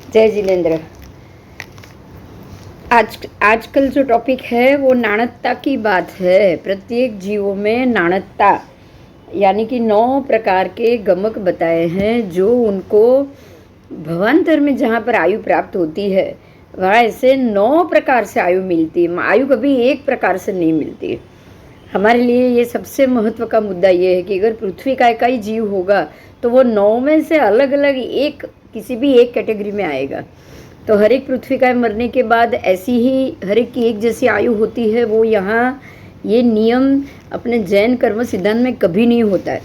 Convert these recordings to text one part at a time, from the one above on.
जय जिनेन्द्र। आजकल जो टॉपिक है वो नाणकता की बात है। प्रत्येक जीवों में नाणकता यानी कि 9 प्रकार के गमक बताए हैं जो उनको भवांतर में जहाँ पर आयु प्राप्त होती है वहाँ ऐसे 9 प्रकार से आयु मिलती है। आयु कभी एक प्रकार से नहीं मिलती है। हमारे लिए ये सबसे महत्व का मुद्दा ये है कि अगर पृथ्वी का एक ही जीव होगा तो वो 9 में से अलग अलग एक किसी भी एक कैटेगरी में आएगा। तो हर एक पृथ्वी का मरने के बाद ऐसी ही हर एक की एक जैसी आयु होती है। वो यहाँ ये नियम अपने जैन कर्म सिद्धांत में कभी नहीं होता है।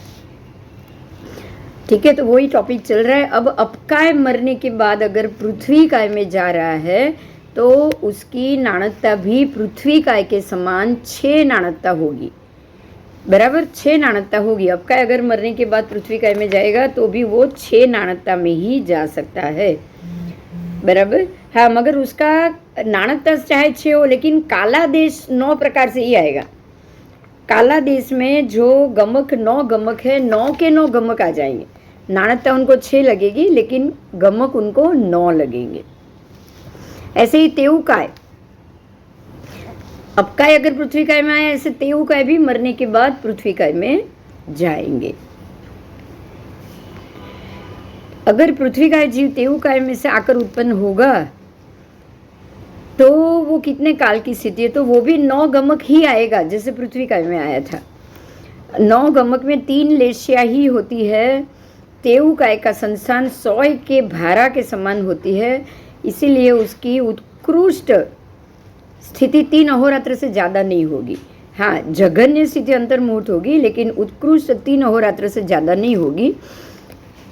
ठीक है, तो वही टॉपिक चल रहा है। अब अपकाय मरने के बाद अगर पृथ्वी काय में जा रहा है तो उसकी नाणकता भी पृथ्वी काय के समान 6 नाणकता होगी। बराबर 6 नाणकता होगी। अपकाय अगर मरने के बाद पृथ्वी काय में जाएगा तो भी वो 6 नाणकता में ही जा सकता है। बराबर, हाँ, मगर उसका नाणकता चाहे 6 हो लेकिन काला देश 9 प्रकार से ही आएगा। काला देश में जो गमक 9 गमक है 9 के 9 गमक आ जाएंगे। नाणकता उनको 6 लगेगी लेकिन गमक उनको 9 लगेंगे। ऐसे ही तेऊकाय, अपकाय अगर पृथ्वी काय में आया ऐसे तेऊकाय भी मरने के बाद पृथ्वी काय में जाएंगे। अगर पृथ्वी का जीव तेऊकाय में से आकर उत्पन्न होगा तो वो कितने काल की स्थिति है, तो वो भी 9 गमक ही आएगा जैसे पृथ्वी काय में आया था। 9 गमक में 3 लेशिया ही होती है। तेऊकाय का संस्थान 100 के भारा के समान होती है, इसीलिए उसकी उत्कृष्ट स्थिति 3 अहोरात्र से ज़्यादा नहीं होगी। हाँ, जघन्य स्थिति अंतर्मुहूर्त होगी लेकिन उत्कृष्ट 3 अहोरात्र से ज़्यादा नहीं होगी।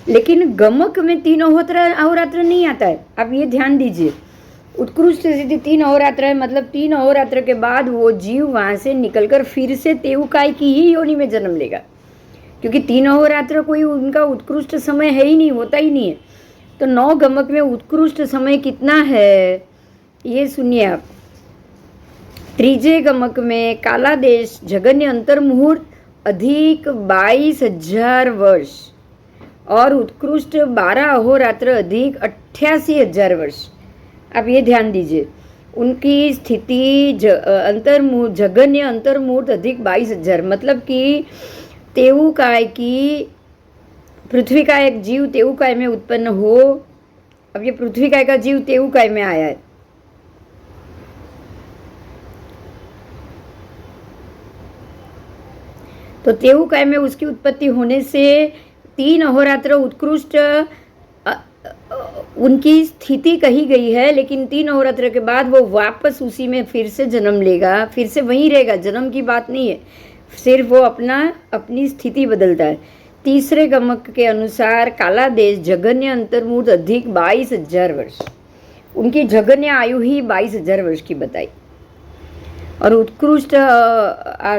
लेकिन गमक में 3 अहोरात्र नहीं आता है। आप ये ध्यान दीजिए, उत्कृष्ट स्थिति 3 अहोरात्र है, मतलब 3 अहोरात्र के बाद वो जीव वहाँ से निकलकर फिर से तेऊकाय की ही योनि में जन्म लेगा, क्योंकि 3 अहोरात्र कोई उनका उत्कृष्ट समय है ही नहीं, होता ही नहीं है। तो 9 गमक में उत्कृष्ट समय कितना है ये सुनिए आप। त्रिजे गमक में काला देश जघन्य अंतर्मुहूर्त अधिक 22,000 वर्ष और उत्कृष्ट 12 अहोरात्र अधिक 88,000 वर्ष। आप ये ध्यान दीजिए, उनकी स्थिति जघन्य अंतर्मुहूर्त अधिक 22,000, मतलब कि तेऊकाय की पृथ्वी का एक जीव तेऊकाय में उत्पन्न हो। अब ये पृथ्वी काय का जीव तेऊकाय में आया है, तो तेऊकाय में उसकी उत्पत्ति होने से 3 अहोरात्र उत्कृष्ट उनकी स्थिति कही गई है, लेकिन 3 अहोरात्र के बाद वो वापस उसी में फिर से जन्म लेगा, फिर से वहीं रहेगा। जन्म की बात नहीं है, सिर्फ वो अपनी स्थिति बदलता है। तीसरे गमक के अनुसार काला देश जघन्य अंतर्मुहूर्त अधिक 22,000 वर्ष, उनकी जघन्य आयु ही 22,000 वर्ष की बताई और उत्कृष्ट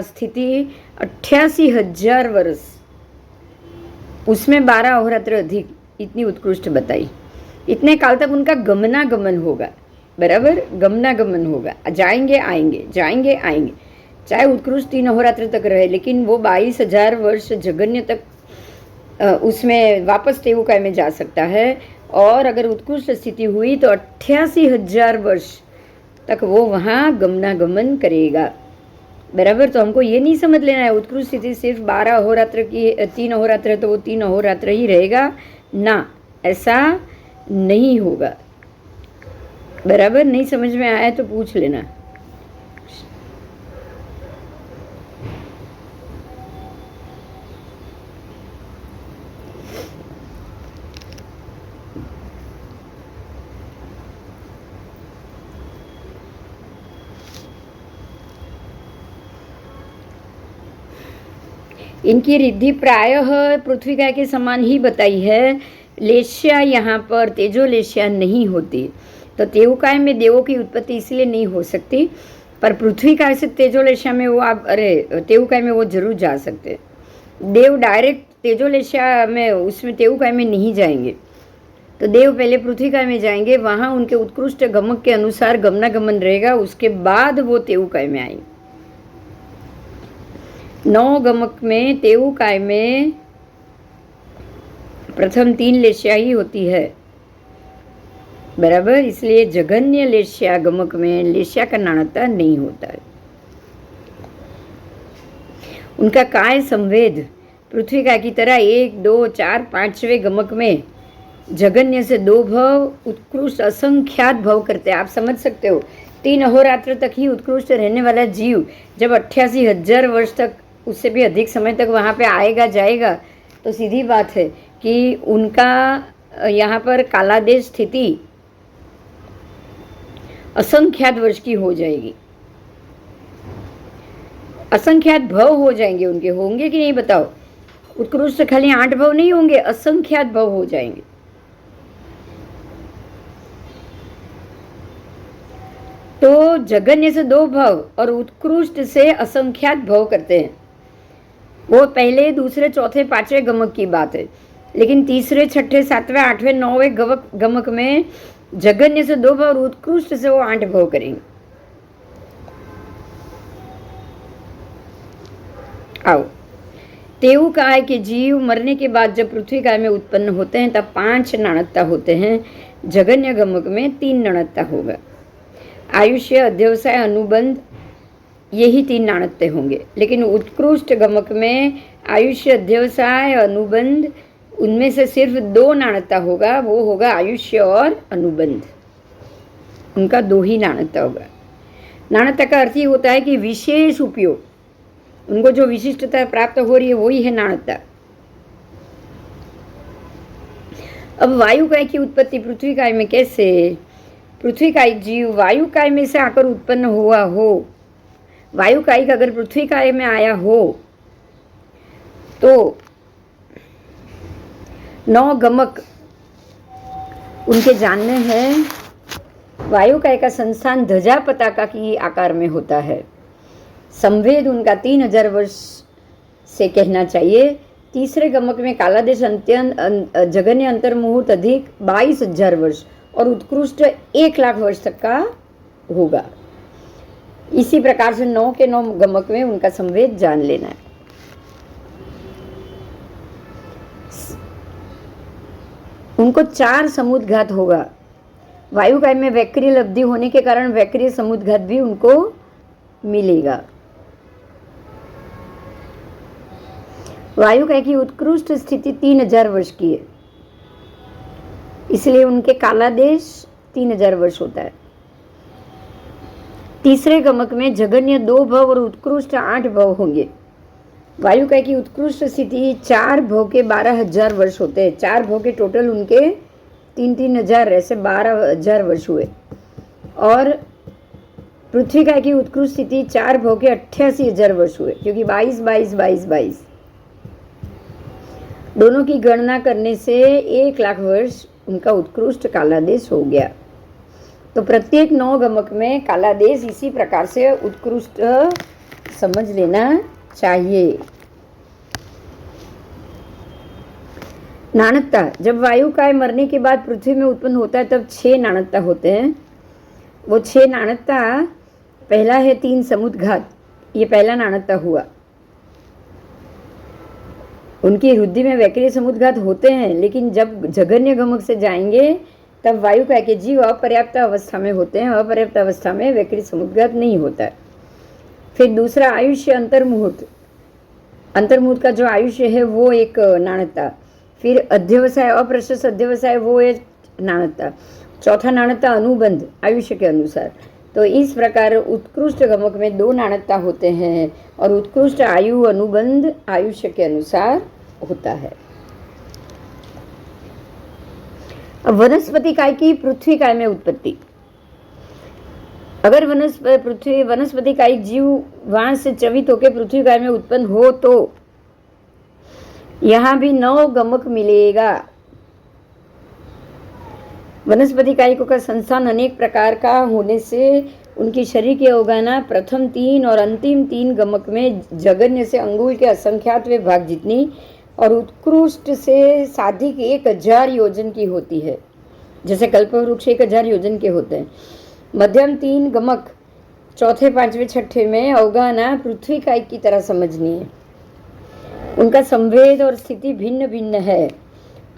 स्थिति 88,000 वर्ष, उसमें 12 अहोरात्र अधिक, इतनी उत्कृष्ट बताई। इतने काल तक उनका गमनागमन होगा। बराबर, गमनागमन होगा, जाएंगे आएंगे जाएंगे आएंगे, चाहे उत्कृष्ट 3 अहोरात्र तक रहे, लेकिन वो 22,000 वर्ष जघन्य तक उसमें वापस तेऊकाय में जा सकता है। और अगर उत्कृष्ट स्थिति हुई तो 88,000 वर्ष तक वो वहाँ गमनागमन करेगा। बराबर, तो हमको ये नहीं समझ लेना है उत्कृष्ट स्थिति सिर्फ 12 अहोरात्र की, 3 अहोरात्र है तो वो 3 अहोरात्र ही रहेगा ना, ऐसा नहीं होगा। बराबर, नहीं समझ में आया तो पूछ लेना। इनकी रिद्धि प्रायः पृथ्वी काय के समान ही बताई है। लेशिया यहाँ पर तेजोलेशिया नहीं होती, तो तेऊकाय में देवों की उत्पत्ति इसलिए नहीं हो सकती, पर पृथ्वी काय से तेजोलेशिया में वो आप तेऊकाय में वो जरूर जा सकते। देव डायरेक्ट तेजोलेशिया में उसमें तेऊकाय में नहीं जाएंगे, तो देव पहले पृथ्वी काय में जाएंगे, वहाँ उनके उत्कृष्ट गमक के अनुसार गमनागमन रहेगा, उसके बाद वो तेऊकाय में आएंगे। 9 गमक में तेऊकाय में प्रथम 3 लेशिया ही होती है। बराबर। इसलिए जघन्य लेश्या गमक में लेश्या का नाणकता नहीं होता है। उनका काय संवेद पृथ्वी काय की तरह 1, 2, 4, 5वें गमक में जगन्य से 2 भव उत्कृष्ट असंख्यात भव करते हैं। आप समझ सकते हो 3 अहोरात्र तक ही उत्कृष्ट रहने वाला जीव जब 88,000 वर्ष तक, उससे भी अधिक समय तक वहाँ पे आएगा जाएगा, तो सीधी बात है कि उनका यहाँ पर कालादेश स्थिति असंख्यात वर्ष की हो जाएगी, असंख्यात भव हो जाएंगे उनके। होंगे कि नहीं बताओ? उत्कृष्ट खाली 8 भव नहीं होंगे, असंख्यात भव हो जाएंगे। तो जगन्य से 2 भव और उत्कृष्ट से असंख्यात भव करते हैं। वो पहले, दूसरे, चौथे, 5वें गमक की बात है, लेकिन तीसरे, छठे, 7वें, 8वें, 9वें गमक में जगन्य से 2 भव और उत्कृष्ट से वो 8 भव करेंगे। आओ, तेऊ काय के जीव मरने के बाद जब पृथ्वी काय में उत्पन्न होते हैं तब 5 नाणकता होते हैं। जगन्य गमक में 3 नाणकता होगा। आयुष्य, अध्यवसाय, अनुबंध, यही 3 नाणकते होंगे। लेकिन उत्कृष्ट गमक में आयुष्य, अध्यवसाय, अनुबंध, उनमें से सिर्फ 2 नाणकता होगा। वो होगा आयुष्य और अनुबंध, उनका 2 ही नाणकता होगा। नाणकता का अर्थ ही होता है कि विशेष उपयोग, उनको जो विशिष्टता प्राप्त हो रही है वही है नाणकता। अब वायु काय की उत्पत्ति पृथ्वी काय में कैसे? पृथ्वी काय जीव वायु काय में से आकर उत्पन्न हुआ हो, वायु काय का अगर पृथ्वी काय में आया हो तो 9 गमक उनके जानने हैं। वायु काय का संस्थान ध्वजा पताका की आकार में होता है। संवेद उनका 3000 वर्ष से कहना चाहिए। तीसरे गमक में कालादेश जगन्य अंतर मुहूर्त अधिक 22,000 वर्ष और उत्कृष्ट 1,00,000 वर्ष तक का होगा। इसी प्रकार से 9 के 9 गमक में उनका संवेद जान लेना है। उनको 4 समुद्घात होगा। वायु काय में वैक्रिय लब्धि होने के कारण वैक्रिय समुद्घात भी उनको मिलेगा। वायु काय की उत्कृष्ट स्थिति 3000 वर्ष की है, इसलिए उनके कालादेश 3000 वर्ष होता है। तीसरे गमक में जगन्य 2 भव और उत्कृष्ट 8 भव होंगे। वायु काय की उत्कृष्ट स्थिति 4 भव के 12,000 वर्ष होते हैं। 4 भव के टोटल उनके 3-3 हजार, ऐसे 12,000 वर्ष हुए। और पृथ्वी काय की उत्कृष्ट स्थिति 4 भव के 88,000 वर्ष हुए, क्योंकि 22, 22, 22, 22 दोनों की गणना करने से 1,00,000 वर्ष उनका उत्कृष्ट कालादेश हो गया। तो प्रत्येक 9 गमक में कालादेश इसी प्रकार से उत्कृष्ट समझ लेना चाहिए। नाणकता, जब वायु काय मरने के बाद पृथ्वी में उत्पन्न होता है तब 6 नाणकता होते हैं। वो 6 नाणकता, पहला है 3 समुद्घात, ये पहला नाणकता हुआ। उनकी हृदय में वैक्रिय समुद्घात होते हैं, लेकिन जब जगन्य गमक से जाएंगे तब वायु काय के जीव अपर्याप्त अवस्था में होते हैं। अपर्याप्त अवस्था में वैक्रिय समुद्घात नहीं होता है। फिर दूसरा आयुष्य अंतर्मुहूर्त, अंतर्मुहूर्त का जो आयुष्य है वो एक नाणकता। फिर अध्यवसाय, अप्रशस्त अध्यवसाय, वो एक नाणकता। चौथा नाणकता अनुबंध, आयुष्य के अनुसार। तो इस प्रकार उत्कृष्ट गमक में 2 नाणकता होते हैं और उत्कृष्ट आयु अनुबंध आयुष्य के अनुसार होता है। अब वनस्पति काय की पृथ्वी काय में उत्पत्ति। अगर वनस्पति काय जीव वहां से चवित होकर पृथ्वी काय में उत्पन्न हो तो यहाँ भी 9 गमक मिलेगा। वनस्पति कायिकों का संस्थान अनेक प्रकार का होने से उनकी शरीर की अवगाहना प्रथम 3 और अंतिम 3 गमक में जगन्य से अंगुल के असंख्यातवें भाग जितनी और उत्कृष्ट से साधिक 1000 योजन की होती है। जैसे कल्पवृक्ष 1000 योजन के होते हैं। मध्यम 3 गमक चौथे, 5वें, 6ठे में अवगाहना पृथ्वी काय की तरह समझनी है। उनका संवेद और स्थिति भिन्न भिन्न है।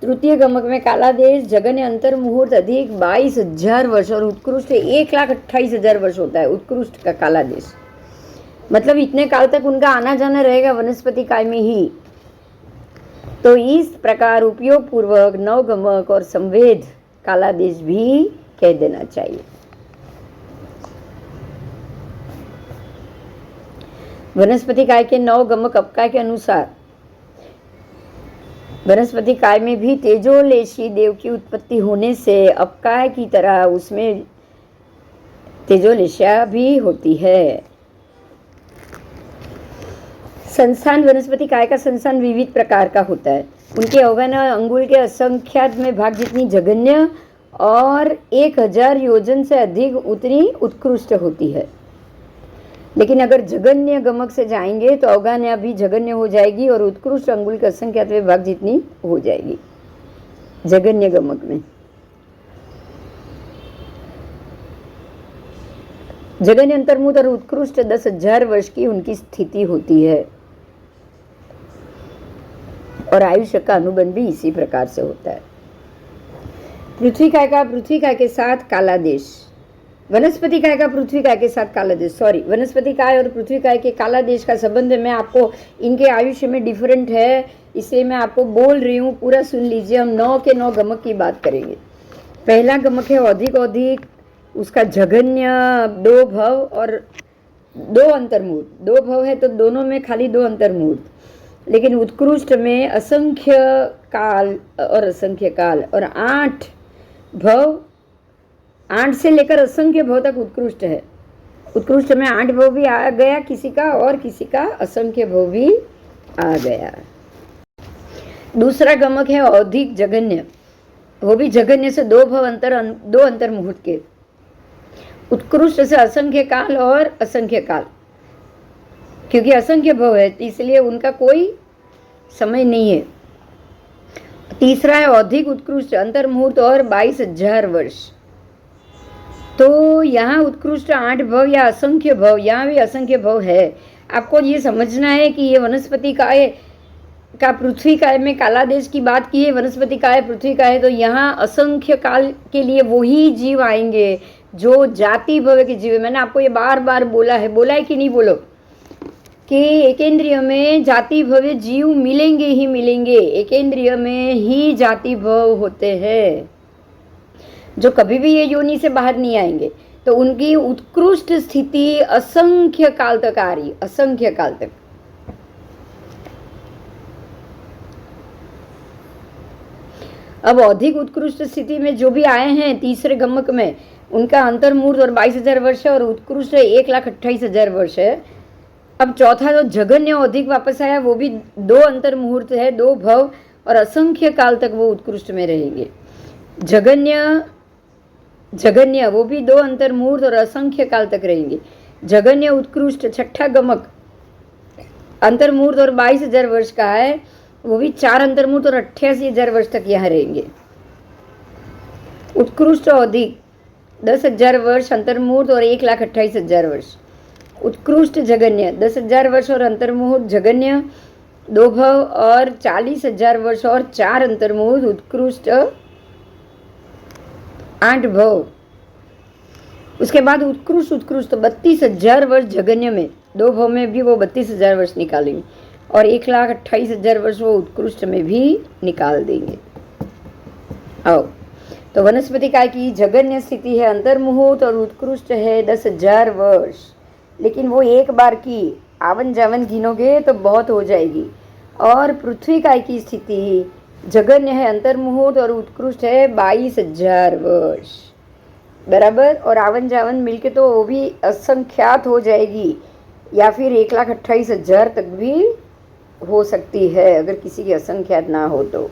तृतीय गमक में काला देश, जगन्य अंतर मुहूर्त अधिक 22,000 वर्ष और उत्कृष्ट 1,28,000 वर्ष होता है उत्कृष्ट का काला देश। मतलब इतने काल तक उनका आना जाना रहेगा वनस्पति काल में ही। तो इस प्रकार उपयोग पूर्वक नवगमक और संवेद काला देश भी कह देना चाहिए। वनस्पति काय के नवगमक अपकाय के अनुसार वनस्पति काय में भी तेजोलेशी देव की उत्पत्ति होने से अपकाय की तरह उसमें तेजोलेशिया भी होती है। संस्थान वनस्पति काय का संस्थान विविध प्रकार का होता है। उनके अवगण अंगुल के असंख्यात में भाग जितनी जघन्य और 1000 योजन से अधिक उतनी उत्कृष्ट होती है। लेकिन अगर जगन्य गमक से जाएंगे तो अवगान्या भी जगन्य हो जाएगी और उत्कृष्ट अंगुल के असंख्यात में भाग जितनी हो जाएगी जगन्य गमक में। जगन्य अंतर्मुख और उत्कृष्ट 10,000 वर्ष की उनकी स्थिति होती है और आयुष्य का अनुबंध भी इसी प्रकार से होता है। पृथ्वी काय का पृथ्वी काय के साथ काला देश, वनस्पति काय का पृथ्वी काय के साथ काला देश, वनस्पति काय और पृथ्वी काय के काला देश का संबंध में आपको इनके आयुष्य में डिफरेंट है, इसलिए मैं आपको बोल रही हूँ, पूरा सुन लीजिए। हम 9 के 9 गमक की बात करेंगे। पहला गमक है अधिक, उसका जघन्य 2 भव और 2 अंतर्मुहूर्त। 2 भव है तो दोनों में खाली 2 अंतर्मुहूर्त, लेकिन उत्कृष्ट में असंख्य काल और 8 भव, 8 से लेकर असंख्य भव तक उत्कृष्ट है। उत्कृष्ट में 8 भव भी आ गया किसी का और किसी का असंख्य भव भी आ गया। दूसरा गमक है अधिक जघन्य, वो भी जघन्य से 2 भव दो अंतर मुहूर्त के, उत्कृष्ट से असंख्य काल और असंख्य काल, क्योंकि असंख्य भव है इसलिए उनका कोई समय नहीं है। तीसरा है अधिक उत्कृष्ट अंतर मुहूर्त और 22,000 वर्ष। तो यहाँ उत्कृष्ट 8 भव या असंख्य भव, यहाँ भी असंख्य भव है। आपको ये समझना है कि ये वनस्पति काय का पृथ्वी काय में काला देश की बात की है, वनस्पति काय पृथ्वी काय है, तो यहाँ असंख्य काल के लिए वही जीव आएंगे जो जाति भव के जीव है। मैंने आपको ये बार बार बोला है कि नहीं बोलो कि एकेंद्रिय में जाति भव्य जीव मिलेंगे ही मिलेंगे, एकेंद्रिय में ही जाति भव होते हैं जो कभी भी ये योनि से बाहर नहीं आएंगे। तो उनकी उत्कृष्ट स्थिति असंख्य काल तक आ रही, असंख्य काल तक। अब अधिक उत्कृष्ट स्थिति में जो भी आए हैं तीसरे गमक में, उनका अंतर्मुहूर्त और 22,000 वर्ष है और उत्कृष्ट 1,28,000 वर्ष है। अब चौथा जो जघन्य अधिक वापस आया, वो भी 2 अंतर्मुहूर्त है, 2 भव और असंख्य काल तक वो उत्कृष्ट में रहेंगे। जघन्य वो भी 2 अंतर्मुहूर्त और असंख्य काल तक रहेंगे। जघन्य उत्कृष्ट छठा गमक अंतर्मुहूर्त और 22,000 वर्ष का है, वो भी 4 अंतर्मुहूर्त और 88,000 वर्ष तक यहाँ रहेंगे। उत्कृष्ट अधिक 10,000 वर्ष अंतर्मुहूर्त और 1,28,000 वर्ष। उत्कृष्ट जघन्य 10,000 वर्ष और अंतर्मुहूर्त जघन्य 2 भव और 40,000 वर्ष और 4 अंतर्मुहूर्त उत्कृष्ट 8 भव। उसके बाद उत्कृष्ट 32,000 वर्ष जघन्य में, 2 भव में भी वो 32,000 वर्ष निकालेंगे और 1,28,000 वर्ष वो उत्कृष्ट में भी निकाल देंगे। आओ, तो वनस्पति काय की जघन्य स्थिति है अंतर्मुहूर्त और उत्कृष्ट है 10,000 वर्ष, लेकिन वो एक बार की आवन जावन गिनोगे तो बहुत हो जाएगी। और पृथ्वी काय की स्थिति जघन्य है अंतर्मुहूर्त और उत्कृष्ट है 22,000 वर्ष, बराबर। और आवन जावन मिलके तो वो भी असंख्यात हो जाएगी, या फिर 1,28,000 तक भी हो सकती है अगर किसी की असंख्यात ना हो तो।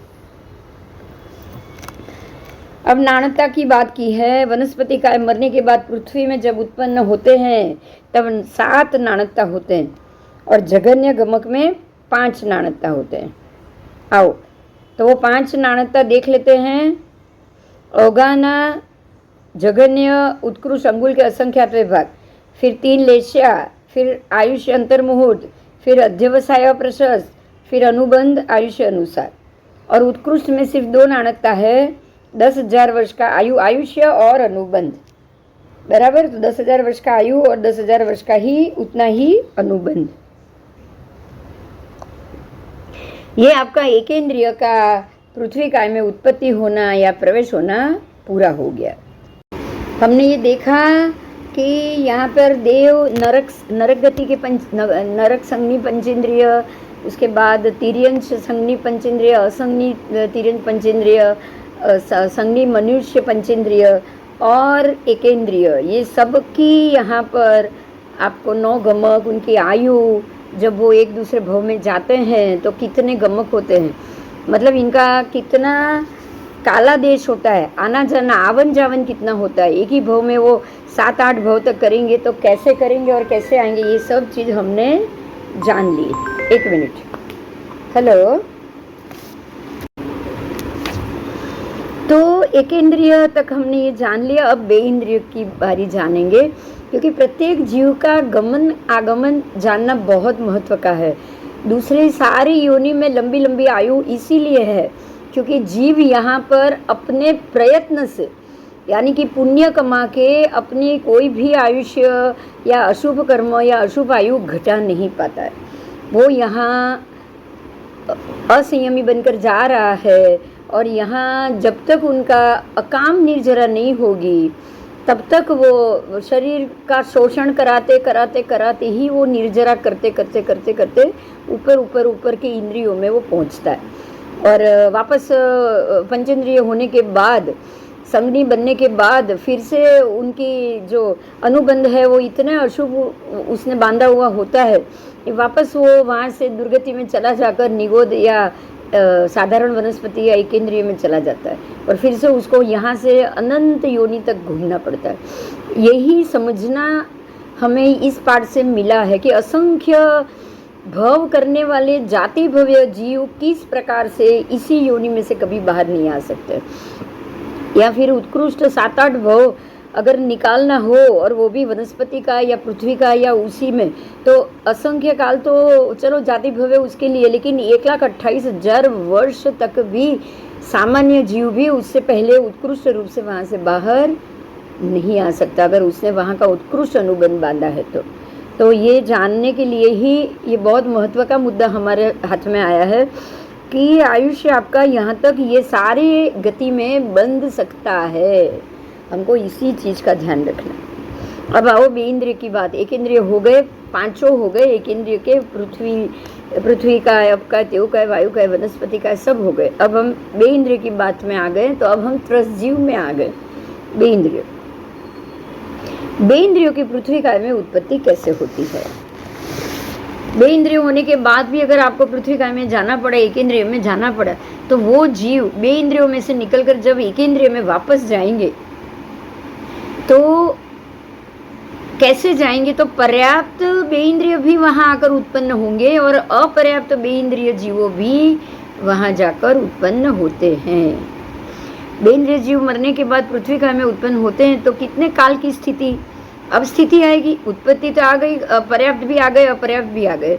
अब नाणकता की बात की है। वनस्पति काय मरने के बाद पृथ्वी में जब उत्पन्न होते हैं तब 7 नाणकता होते हैं और जघन्य गमक में 5 नाणकता होते हैं। आओ, तो वो 5 नाणकता देख लेते हैं। अवगाना जघन्य उत्कृष्ट अंगुल के असंख्यात विभाग, फिर 3 लेशिया, फिर आयुष्य अंतर्मुहूर्त, फिर अध्यवसाय प्रशस्त, फिर अनुबंध आयुष्य अनुसार। और उत्कृष्ट में सिर्फ 2 नाणकता है, 10,000 वर्ष का आयुष्य और अनुबंध, बराबर। तो 10,000 वर्ष का आयु और 10,000 वर्ष का ही उतना ही अनुबंध। ये आपका एकेंद्रिय का पृथ्वी काय में उत्पत्ति होना या प्रवेश होना पूरा हो गया। हमने ये देखा कि यहाँ पर देव नरक गति के नरक संज्ञी पंचेंद्रिय, उसके बाद तिर्यंश संज्ञी पंचेंद्रिय, असंज्ञी तिर्यंश पंचेंद्रिय, संज्ञी मनुष्य पंचेंद्रिय और एकेंद्रिय, ये सब की यहाँ पर आपको 9 गमक, उनकी आयु, जब वो एक दूसरे भव में जाते हैं तो कितने गमक होते हैं, मतलब इनका कितना काला देश होता है, आना जाना आवन जावन कितना होता है, एक ही भव में वो 7-8 भव तक करेंगे तो कैसे करेंगे और कैसे आएंगे, ये सब चीज़ हमने जान ली। 1 मिनट, हेलो। तो एकेंद्रिय तक हमने ये जान लिया, अब बेइंद्रिय की बारी जानेंगे, क्योंकि प्रत्येक जीव का गमन आगमन जानना बहुत महत्व का है। दूसरे सारी योनि में लंबी लंबी आयु इसीलिए है क्योंकि जीव यहाँ पर अपने प्रयत्न से, यानी कि पुण्य कमा के अपनी कोई भी आयुष्य या अशुभ कर्म या अशुभ आयु घटा नहीं पाता है। वो यहाँ असंयमी बनकर जा रहा है और यहाँ जब तक उनका अकाम निर्जरा नहीं होगी तब तक वो शरीर का शोषण कराते कराते कराते ही वो निर्जरा करते करते करते करते ऊपर ऊपर ऊपर के इंद्रियों में वो पहुँचता है। और वापस पंचेंद्रिय होने के बाद, संज्ञी बनने के बाद फिर से उनकी जो अनुबंध है वो इतना अशुभ उसने बांधा हुआ होता है कि वापस वो वहाँ से दुर्गति में चला जाकर निगोद या साधारण वनस्पति या एकेंद्रिय में चला जाता है और फिर से उसको यहाँ से अनंत योनि तक घूमना पड़ता है। यही समझना हमें इस पाठ से मिला है कि असंख्य भव करने वाले जाति भव्य जीव किस प्रकार से इसी योनि में से कभी बाहर नहीं आ सकते, या फिर उत्कृष्ट 7-8 भव अगर निकालना हो और वो भी वनस्पति का या पृथ्वी का या उसी में, तो असंख्य काल तो चलो जाति भव्य उसके लिए, लेकिन 1,28,000 वर्ष तक भी सामान्य जीव भी उससे पहले उत्कृष्ट रूप से वहाँ से बाहर नहीं आ सकता अगर उसने वहाँ का उत्कृष्ट अनुबंध बांधा है तो ये जानने के लिए ही ये बहुत महत्व का मुद्दा हमारे हाथ में आया है कि आयुष्य आपका यहाँ तक ये सारे गति में बंध सकता है। हमको इसी चीज़ का ध्यान रखना। अब आओ बेइंद्रिय की बात। एकेंद्रिय हो गए, 5 हो गए एकेंद्रिय के, पृथ्वी का, अब का, तेव का, वायु का, वनस्पति का, सब हो गए। अब हम बेइंद्रिय की बात में आ गए, तो अब हम त्रसजीव में आ गए। बेइंद्रियों की पृथ्वी काय में उत्पत्ति कैसे होती है? बेइंद्रिय होने के बाद भी अगर आपको पृथ्वी काय में जाना पड़ा, एकेंद्रिय में जाना पड़ा, तो वो जीव बेइंद्रियों में से निकलकर जब एकेंद्रिय में वापस जाएंगे तो कैसे जाएंगे? तो पर्याप्त बेइंद्रिय भी वहाँ आकर उत्पन्न होंगे और अपर्याप्त बेइंद्रिय जीवों भी वहाँ जाकर उत्पन्न होते हैं। बेइंद्रिय जीव मरने के बाद पृथ्वी काय में उत्पन्न होते हैं तो कितने काल की स्थिति, अब स्थिति आएगी। उत्पत्ति तो आ गई, पर्याप्त भी आ गए, अपर्याप्त भी आ गए।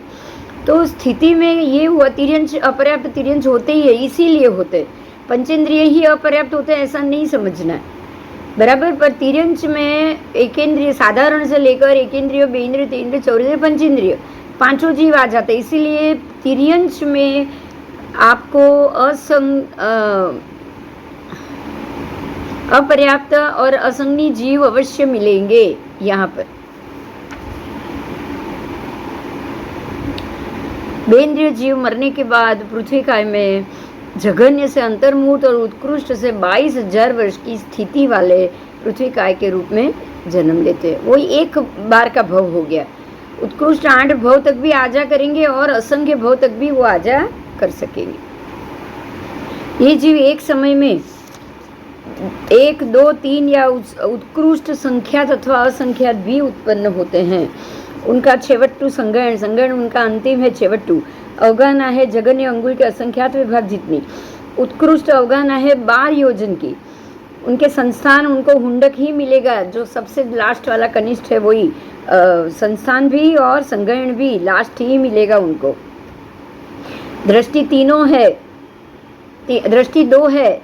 तो स्थिति में ये हुआ, तिर्यंश अपर्याप्त तिर्यंश होते ही है, इसीलिए होते। पंचेंद्रिय ही अपर्याप्त होते हैं ऐसा नहीं समझना है, बराबर। पर तिर्यंश में एकेंद्रिय साधारण से लेकर एकेंद्रिय, बेइंद्रिय, तेंद्रिय, चौरेंद्रिय, पंचेंद्रिय 5 जीव आ जाते हैं। इसीलिए तिर्यंश में आपको अपर्याप्त और असंज्ञी जीव अवश्य मिलेंगे यहाँ पर। बेइंद्रिय जीव मरने के बाद पृथ्वी काय में जघन्य से अंतर्मुक्त और उत्कृष्ट से 22,000 वर्ष की स्थिति वाले पृथ्वी काय के रूप में जन्म लेते हैं। वही एक बार का भव हो गया। उत्कृष्ट 8 भव तक भी आजा करेंगे और असंख्य भव तक भी वो आजा कर सकेंगे। ये जीव एक समय में 1, 2, 3 या उत्कृष्ट संख्यात अथवा असंख्यात भी उत्पन्न होते हैं। उनका छेवट्टू संगण उनका अंतिम है छेवट्टू। अवगान आहे जगन्य अंगुल के असंख्यात विभाग जितनी। उत्कृष्ट अवगान आहे 12 योजन की। उनके संस्थान उनको हुंडक ही मिलेगा, जो सबसे लास्ट वाला कनिष्ठ है वही संस्थान भी और संगण भी लास्ट ही मिलेगा उनको। दृष्टि तीनों है, दृष्टि दो है,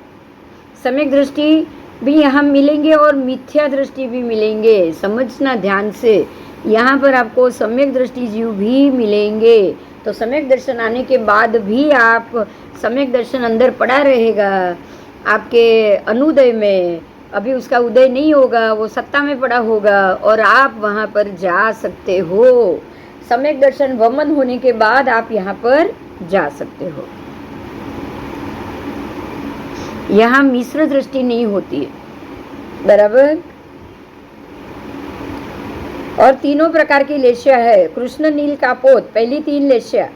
सम्यक दृष्टि भी यहाँ मिलेंगे और मिथ्या दृष्टि भी मिलेंगे। समझना ध्यान से, यहाँ पर आपको सम्यक दृष्टि जीव भी मिलेंगे। तो सम्यक दर्शन आने के बाद भी आप सम्यक दर्शन अंदर पड़ा रहेगा आपके अनुदय में, अभी उसका उदय नहीं होगा, वो सत्ता में पड़ा होगा और आप वहाँ पर जा सकते हो। सम्यक दर्शन वमन होने के बाद आप यहाँ पर जा सकते हो। यहाँ मिश्र दृष्टि नहीं होती है, बराबर। और तीनों प्रकार की लेश्या है, कृष्ण नील कापोत, पहली 3 लेश्या,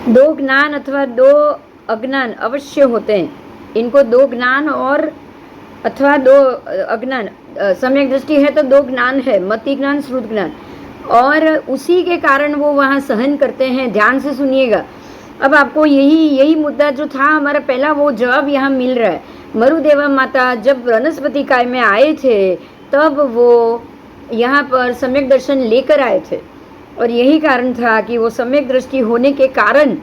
2 ज्ञान अथवा 2 अज्ञान अवश्य होते हैं। इनको 2 ज्ञान और अथवा 2 अज्ञान, सम्यक दृष्टि है तो 2 ज्ञान है, मति ज्ञान श्रुत ज्ञान, और उसी के कारण वो वहाँ सहन करते हैं। ध्यान से सुनिएगा। अब आपको यही मुद्दा जो था हमारा पहला, वो जवाब यहाँ मिल रहा है। मरुदेवा माता जब वनस्पति काय में आए थे तब वो यहाँ पर सम्यक दर्शन लेकर आए थे, और यही कारण था कि वो सम्यक दृष्टि होने के कारण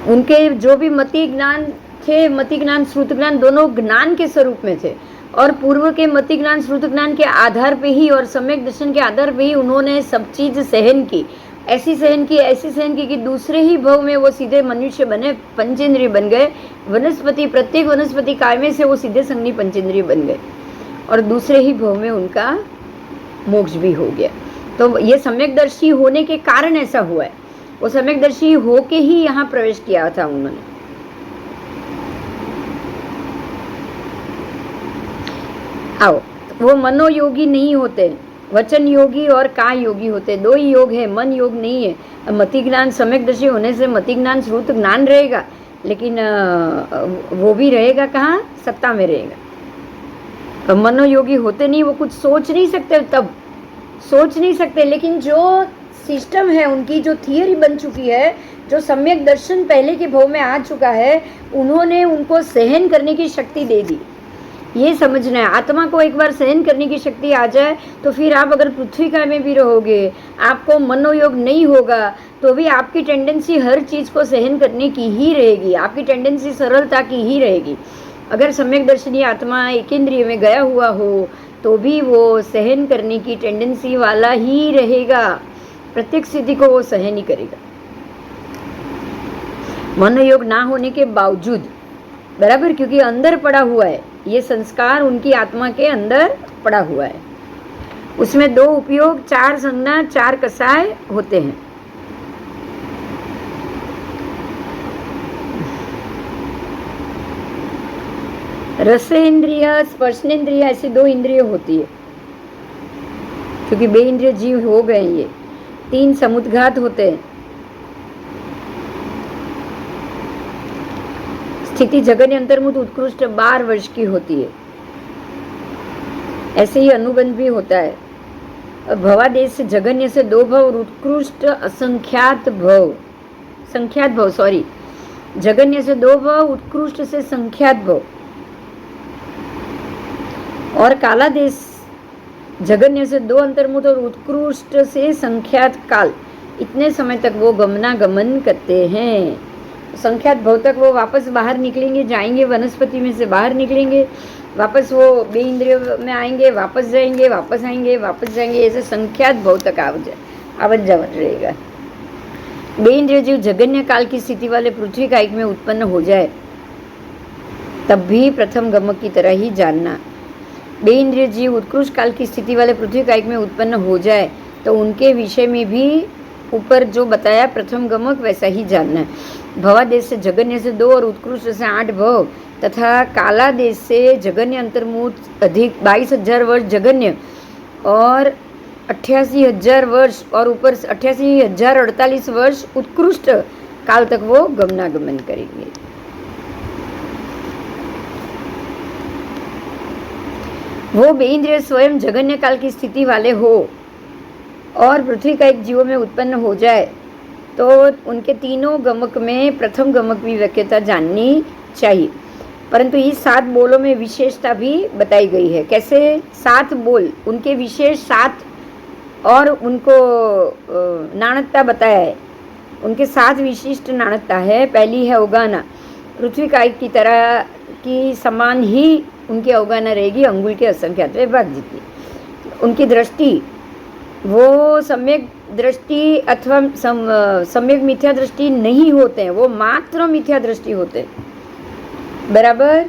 उनके जो भी मति ज्ञान थे, मति ज्ञान श्रुत ज्ञान दोनों ज्ञान के स्वरूप में थे, और पूर्व के मति ज्ञान श्रुत ज्ञान के आधार पे ही और सम्यक दर्शन के आधार पे ही उन्होंने सब चीज सहन की, ऐसी सहन की कि दूसरे ही भव में वो सीधे मनुष्य बने, पंचेंद्रिय बन गए। वनस्पति, प्रत्येक वनस्पति काय में से वो सीधे संगनी पंचेंद्रिय बन गए, और दूसरे ही भव में उनका मोक्ष भी हो गया। तो ये सम्यकदर्शी होने के कारण ऐसा हुआ है। वो सम्यकदर्शी होके ही यहाँ प्रवेश किया था उन्होंने। आओ, वो मनोयोगी नहीं होते, वचन योगी और काय योगी होते, 2 ही योग है, मन योग नहीं है। मति ज्ञान सम्यकदर्शी होने से मति ज्ञान श्रुत ज्ञान रहेगा, लेकिन वो भी रहेगा कहाँ? सत्ता में रहेगा। मनोयोगी होते नहीं, वो कुछ सोच नहीं सकते, तब सोच नहीं सकते। लेकिन जो सिस्टम है उनकी, जो थियरी बन चुकी है, जो सम्यक दर्शन पहले के भव में आ चुका है, उन्होंने उनको सहन करने की शक्ति दे दी। ये समझना है, आत्मा को एक बार सहन करने की शक्ति आ जाए तो फिर आप अगर पृथ्वी काय में भी रहोगे, आपको मनोयोग नहीं होगा तो भी आपकी टेंडेंसी हर चीज़ को सहन करने की ही रहेगी, आपकी टेंडेंसी सरलता की ही रहेगी। अगर सम्यक दर्शनीय आत्मा एकेंद्रिय में गया हुआ हो तो भी वो सहन करने की टेंडेंसी वाला ही रहेगा, प्रत्येक स्थिति को वो सहन ही करेगा, मनोयोग ना होने के बावजूद, बराबर। क्योंकि अंदर पड़ा हुआ है, ये संस्कार उनकी आत्मा के अंदर पड़ा हुआ है। उसमें 2 उपयोग, 4 संज्ञा, 4 कसाय होते हैं। रसेंद्रिय, स्पर्शनेन्द्रिय, ऐसी 2 इंद्रिय होती है, क्योंकि 2 इंद्रिय जीव हो गए। ये 3 समुद्घात होते हैं। स्थिति जगन्य अंतर्मुख उत्कृष्ट 12 वर्ष की होती है। ऐसे ही अनुबंध भी होता है। भवादेश से जगन्य से 2 भव और उत्कृष्ट असंख्यात भव, संख्यात भव, सॉरी, जगन्य से 2 भव, उत्कृष्ट से संख्यात भव। और कालादेश जगन्य से 2 अंतर्मुख और उत्कृष्ट से संख्यात काल, इतने समय तक वो गमनागमन करते हैं। संख्यात भव तक वो वापस बाहर निकलेंगे, जाएंगे, वनस्पति में से बाहर निकलेंगे, वापस वो 2 इंद्रियों में आएंगे, वापस जाएंगे, वापस आएंगे, वापस जाएंगे, ऐसे संख्यात भव तक आवत जावत रहेगा। 2 इंद्रिय जीव जगन्य काल की स्थिति वाले पृथ्वी कायिक में उत्पन्न हो जाए तब भी प्रथम गमक की तरह ही जानना। 2 इंद्रिय जीव उत्कृष्ट काल की स्थिति वाले पृथ्वी कायिक में उत्पन्न हो जाए तो उनके विषय में भी ऊपर जो बताया प्रथम गमक वैसा ही जानना है। भवादेश से जगन्य से 2 और उत्कृष्ट से 8 भव तथा कालादेश से जगन्य अंतर्मुख अधिक 22,000 वर्ष जगन्य और 88,000 वर्ष और ऊपर 88,048 वर्ष उत्कृष्ट काल तक वो गमनागमन करेंगे। वो बेइंद्रिय स्वयं जगन्य काल की स्थिति वाले हो और पृथ्वी का एक जीवों में उत्पन्न हो जाए तो उनके तीनों गमक में प्रथम गमक भी वाक्यता जाननी चाहिए। परंतु इस 7 बोलों में विशेषता भी बताई गई है। कैसे 7 बोल, उनके विशेष 7 और उनको नाणकता बताया है। उनके 7 विशिष्ट नाणकता है। पहली है अवगाहना, पृथ्वी कायिक की तरह की समान ही उनकी अवगाहना रहेगी, अंगुल के असंख्यात भाग जितनी। उनकी दृष्टि वो सम्यक दृष्टि अथवा सम्यक मिथ्या दृष्टि नहीं होते हैं, वो मात्र मिथ्या दृष्टि होते हैं। बराबर।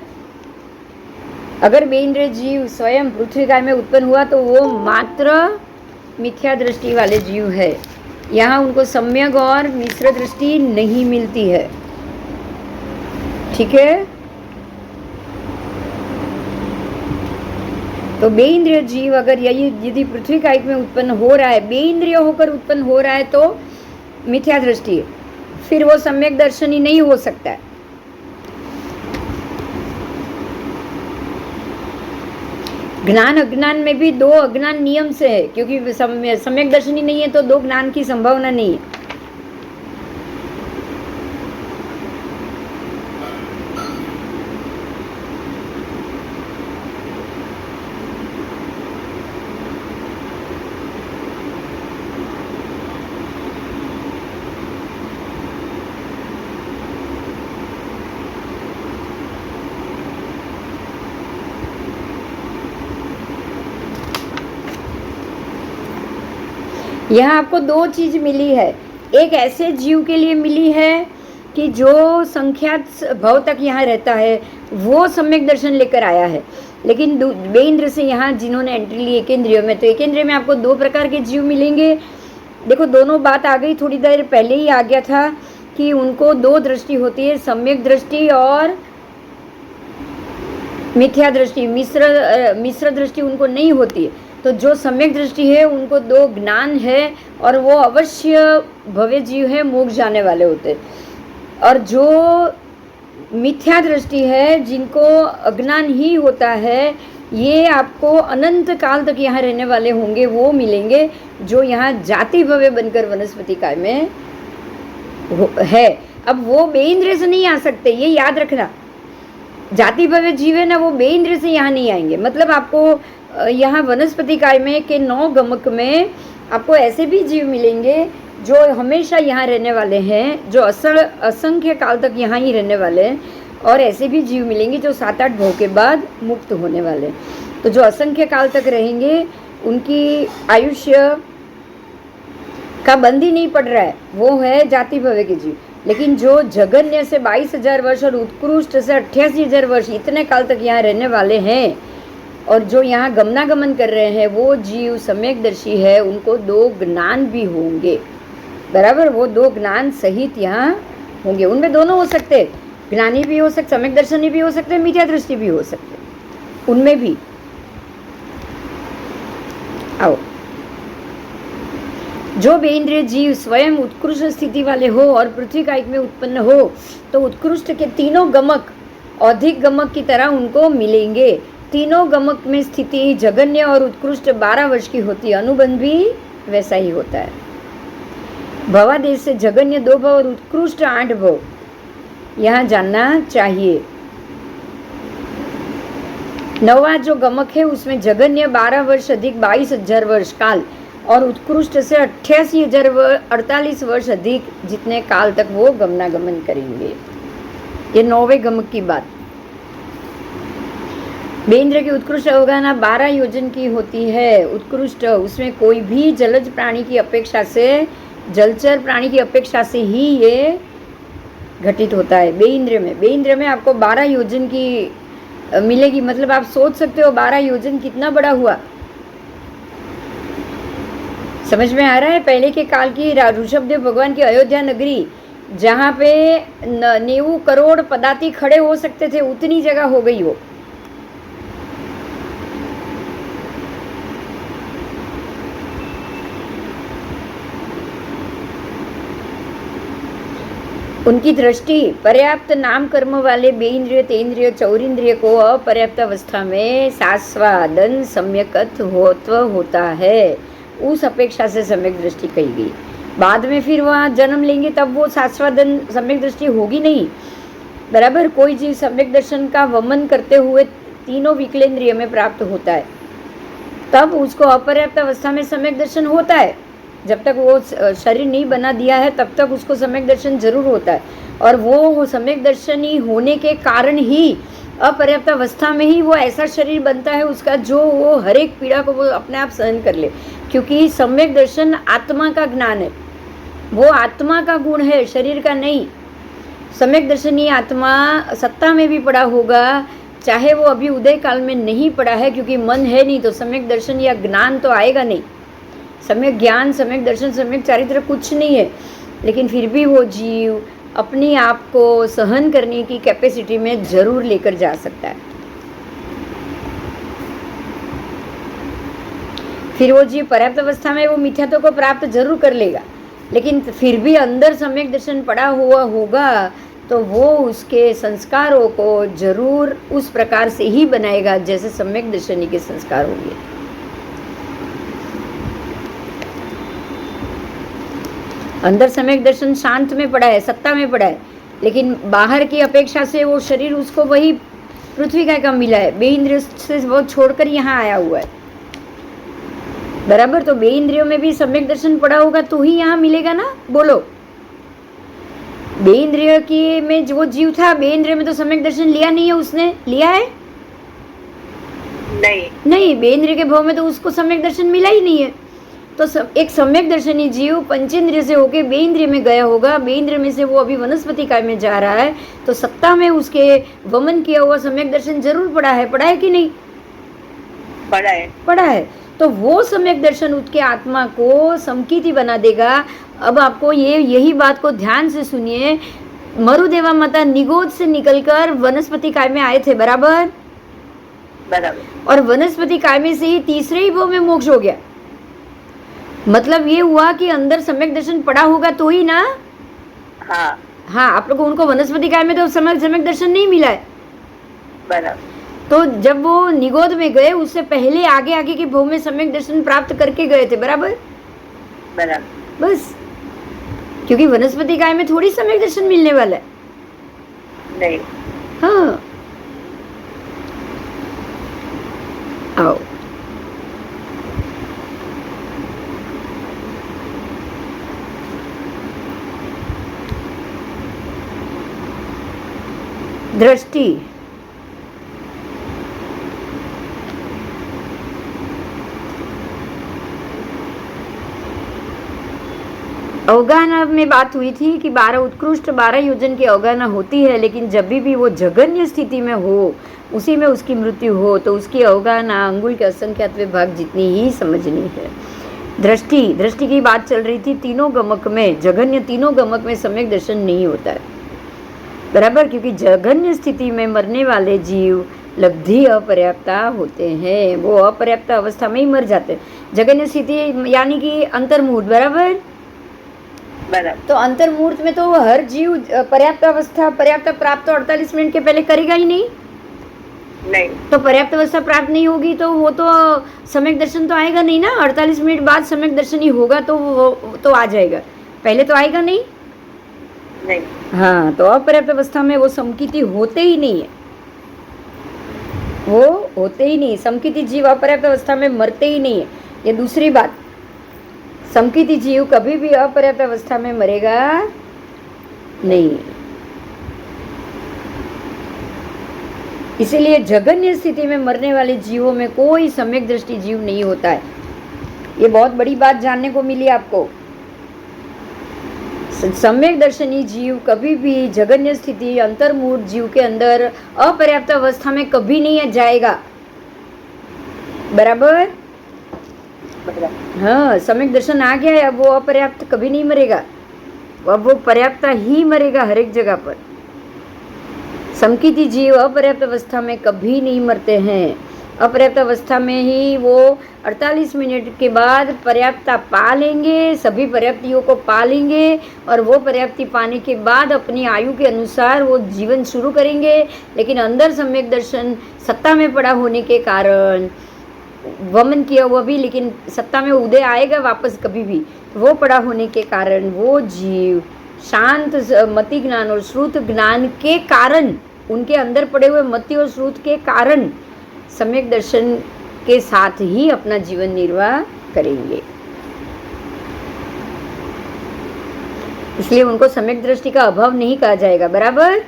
अगर बेइंद्रिय जीव स्वयं पृथ्वी काय में उत्पन्न हुआ तो वो मात्र मिथ्या दृष्टि वाले जीव है। यहाँ उनको सम्यक और मिश्र दृष्टि नहीं मिलती है। ठीक है। तो बेइंद्रिय जीव अगर यदि पृथ्वी कायिक में उत्पन्न हो रहा है, बेइंद्रिय होकर उत्पन्न हो रहा है, तो मिथ्या दृष्टि है, फिर वो सम्यक दर्शनी नहीं हो सकता है। ज्ञान अज्ञान में भी 2 अज्ञान नियम से है, क्योंकि सम्यक दर्शनी नहीं है तो 2 ज्ञान की संभावना नहीं है। यहाँ आपको 2 चीज मिली है। एक ऐसे जीव के लिए मिली है कि जो संख्यात भव तक यहाँ रहता है, वो सम्यक दर्शन लेकर आया है। लेकिन बेइंद्र से यहाँ जिन्होंने एंट्री ली एकेंद्रिय में, तो एकेंद्रिय में आपको 2 प्रकार के जीव मिलेंगे। देखो दोनों बात आ गई, थोड़ी देर पहले ही आ गया था कि उनको 2 दृष्टि होती है, सम्यक दृष्टि और मिथ्या दृष्टि। मिश्र दृष्टि उनको नहीं होती है। तो जो सम्यक दृष्टि है उनको 2 ज्ञान है और वो अवश्य भव्य जीव है, मोक्ष जाने वाले होते। और जो मिथ्या दृष्टि है, जिनको अज्ञान ही होता है, ये आपको अनंत काल तक यहाँ रहने वाले होंगे, वो मिलेंगे, जो यहाँ जाति भव्य बनकर वनस्पति काय में है। अब वो बेइंद्रिय से नहीं आ सकते, ये याद रखना। जाति भव्य जीव है ना, वो बेइंद्रिय से यहाँ नहीं आएंगे। मतलब आपको यहाँ वनस्पति काय में के 9 गमक में आपको ऐसे भी जीव मिलेंगे जो हमेशा यहाँ रहने वाले हैं, जो असंख्य काल तक यहाँ ही रहने वाले हैं। और ऐसे भी जीव मिलेंगे जो 7-8 भव के बाद मुक्त होने वाले हैं। तो जो असंख्य काल तक रहेंगे, उनकी आयुष्य का बंद ही नहीं पड़ रहा है, वो है जाति भव्य के जीव। लेकिन जो जगन्य से 22,000 वर्ष और उत्कृष्ट से 88,000 वर्ष इतने काल तक यहाँ रहने वाले हैं, और जो यहाँ गमनागमन कर रहे हैं, वो जीव सम्यकदर्शी है, उनको 2 ज्ञान भी होंगे। बराबर। वो 2 ज्ञान सहित यहाँ होंगे। उनमें दोनों हो सकते, ज्ञानी भी हो सकते, सम्यक दर्शनी भी हो सकते, मिथ्या दृष्टि भी हो सकते, उनमें भी। आओ, जो बेइंद्रिय जीव स्वयं उत्कृष्ट स्थिति वाले हो और पृथ्वी कायिक में उत्पन्न हो, तो उत्कृष्ट के 3 गमक अधिक गमक की तरह उनको मिलेंगे। 3 गमक में स्थिति जगन्य और उत्कृष्ट 12 वर्ष की होती है। अनुबंध भी वैसा ही होता है। भवादेश से जगन्य 2 भव और उत्कृष्ट 8 भव यहाँ जानना चाहिए। 9वां जो गमक है उसमें जगन्य 12 वर्ष अधिक 22,000 वर्ष काल और उत्कृष्ट से 88,048 वर्ष अधिक जितने काल तक वो गमनागमन करेंगे। ये 9वें गमक की बात। बेइंद्र की उत्कृष्ट अवगाहना 12 योजन की होती है। उत्कृष्ट उसमें कोई भी जलज प्राणी की अपेक्षा से, जलचर प्राणी की अपेक्षा से ही ये घटित होता है। बेइंद्र में आपको 12 योजन की मिलेगी। मतलब आप सोच सकते हो 12 योजन कितना बड़ा हुआ। समझ में आ रहा है? पहले के काल की ऋषभदेव भगवान की अयोध्या नगरी, जहाँ पे 90 करोड़ पदाती खड़े हो सकते थे, उतनी जगह हो गई हो। उनकी दृष्टि पर्याप्त नाम कर्म वाले बेइंद्रिय, तेंद्रिय, चौरिंद्रिय को अपर्याप्त अवस्था में सास्वादन सम्यकत होता है, उस अपेक्षा से सम्यक दृष्टि कही गई। बाद में फिर वहाँ जन्म लेंगे तब वो सास्वादन सम्यक दृष्टि होगी नहीं। बराबर। कोई चीज सम्यक दर्शन का वमन करते हुए 3 विकलेंद्रिय में प्राप्त होता है, तब उसको अपर्याप्त अवस्था में सम्यक दर्शन होता है। जब तक वो शरीर नहीं बना दिया है तब तक उसको सम्यक दर्शन जरूर होता है। और वो सम्यक दर्शनी होने के कारण ही अपर्याप्त अवस्था में ही वो ऐसा शरीर बनता है उसका, जो वो हर एक पीड़ा को वो अपने आप सहन कर ले, क्योंकि सम्यक दर्शन आत्मा का ज्ञान है, वो आत्मा का गुण है, शरीर का नहीं। सम्यक दर्शनी आत्मा सत्ता में भी पड़ा होगा, चाहे वो अभी उदय काल में नहीं पड़ा है, क्योंकि मन है नहीं तो सम्यक दर्शन या ज्ञान तो आएगा नहीं। सम्यक ज्ञान, सम्यक दर्शन, सम्यक चारित्र कुछ नहीं है, लेकिन फिर भी वो जीव अपने आप को सहन करने की कैपेसिटी में जरूर लेकर जा सकता है। फिर वो जीव पर्याप्त अवस्था में वो मिथ्यात्व को प्राप्त जरूर कर लेगा, लेकिन फिर भी अंदर सम्यक दर्शन पड़ा हुआ होगा तो वो उसके संस्कारों को जरूर उस प्रकार से ही बनाएगा जैसे सम्यक दर्शनी के संस्कार होंगे। अंदर सम्यक दर्शन शांत में पड़ा है, सत्ता में पड़ा है, लेकिन बाहर की अपेक्षा से वो शरीर उसको वही पृथ्वी का मिला है, बे इंद्रियों से वो छोड़कर यहाँ आया हुआ है, बराबर। तो बे इंद्रियों में भी सम्यक दर्शन पड़ा होगा तो ही यहाँ मिलेगा ना, बोलो। बे इंद्रिय की में जो जीव था, बे इंद्रिय में तो सम्यक दर्शन लिया नहीं है, उसने लिया है नहीं, बे इंद्रिय के भाव में तो उसको सम्यक दर्शन मिला ही नहीं है। तो एक सम्यक दर्शनी जीव पंचेंद्रिय से होके बे इंद्रिय में गया होगा, बे इंद्रिय में से वो अभी वनस्पति काय में जा रहा है, तो सत्ता में उसके वमन किया हुआ सम्यक दर्शन जरूर पड़ा है कि नहीं? पड़ा है। तो वो सम्यक दर्शन उसके आत्मा को समकीति बना देगा। अब आपको यही बात को ध्यान से सुनिए। मरुदेवा माता निगोद से निकलकर वनस्पति काय में आए थे, बराबर। और वनस्पति काय में से ही तीसरे ही भाव में मोक्ष हो गया। मतलब ये हुआ कि अंदर सम्यक दर्शन पड़ा होगा तो ही ना। हाँ, आप लोगों को उनको वनस्पति काय में तो सम्यक दर्शन नहीं मिला है, बराबर। तो जब वो निगोद में गए उससे पहले आगे के भाव में सम्यक दर्शन प्राप्त करके गए थे, बराबर। बस, क्योंकि वनस्पति काय में थोड़ी सम्यक दर्शन मिलने वाला है। नहीं। हाँ, आओ। दृष्टि, अवगाहना में बात हुई थी कि 12 उत्कृष्ट 12 योजन की अवगाहना होती है, लेकिन जब भी वो जघन्य स्थिति में हो, उसी में उसकी मृत्यु हो, तो उसकी अवगाहना अंगुल के असंख्यातवें भाग जितनी ही समझनी है। दृष्टि की बात चल रही थी। तीनों गमक में, जघन्य तीनों गमक में सम्यक दर्शन नहीं होता है, बराबर, क्योंकि जघन्य स्थिति में मरने वाले जीव लब्धि अपर्याप्ता होते हैं, वो अपर्याप्त अवस्था में ही मर जाते हैं। जघन्य स्थिति यानी कि अंतर्मुहूर्त, बराबर। तो अंतर्मुहूर्त में तो हर जीव पर्याप्त अवस्था, पर्याप्त प्राप्त 48 मिनट के पहले करेगा ही नहीं। तो पर्याप्त अवस्था प्राप्त नहीं होगी तो वो तो सम्यक दर्शन तो आएगा नहीं ना। 48 मिनट बाद सम्यक दर्शन ही होगा तो वो तो आ जाएगा, पहले तो आएगा नहीं। हाँ, तो अपर्याप्त अवस्था में वो समकीति होते ही नहीं है, वो होते ही नहीं। समकीति जीव अपर्याप्त अवस्था में मरते ही नहीं है, ये दूसरी बात। समकीति जीव कभी भी अपर्याप्त अवस्था में मरेगा नहीं। इसीलिए जघन्य स्थिति में मरने वाले जीवों में कोई सम्यक दृष्टि जीव नहीं होता है। ये बहुत बड़ी बात जानने को मिली आपको। सम्यक दर्शनी जीव कभी भी जघन्य स्थिति अंतर्मुहूर्त जीव के अंदर अपर्याप्त अवस्था में कभी नहीं जाएगा, बराबर। हाँ, सम्यक दर्शन आ गया है, अब वो अपर्याप्त कभी नहीं मरेगा, अब वो पर्याप्त ही मरेगा हर एक जगह पर। समकीति जीव अपर्याप्त अवस्था में कभी नहीं मरते हैं। अपर्याप्त अवस्था में ही वो 48 मिनट के बाद पर्याप्तता पा लेंगे, सभी पर्याप्तियों को पा लेंगे, और वो पर्याप्ति पाने के बाद अपनी आयु के अनुसार वो जीवन शुरू करेंगे। लेकिन अंदर सम्यक दर्शन सत्ता में पड़ा होने के कारण, वमन किया हुआ भी, लेकिन सत्ता में उदय आएगा वापस कभी भी, वो पड़ा होने के कारण वो जीव शांत मति ज्ञान और श्रुत ज्ञान के कारण, उनके अंदर पड़े हुए मति और श्रुत के कारण सम्यक दर्शन के साथ ही अपना जीवन निर्वाह करेंगे। इसलिए उनको सम्यक दृष्टि का अभाव नहीं कहा जाएगा। बराबर?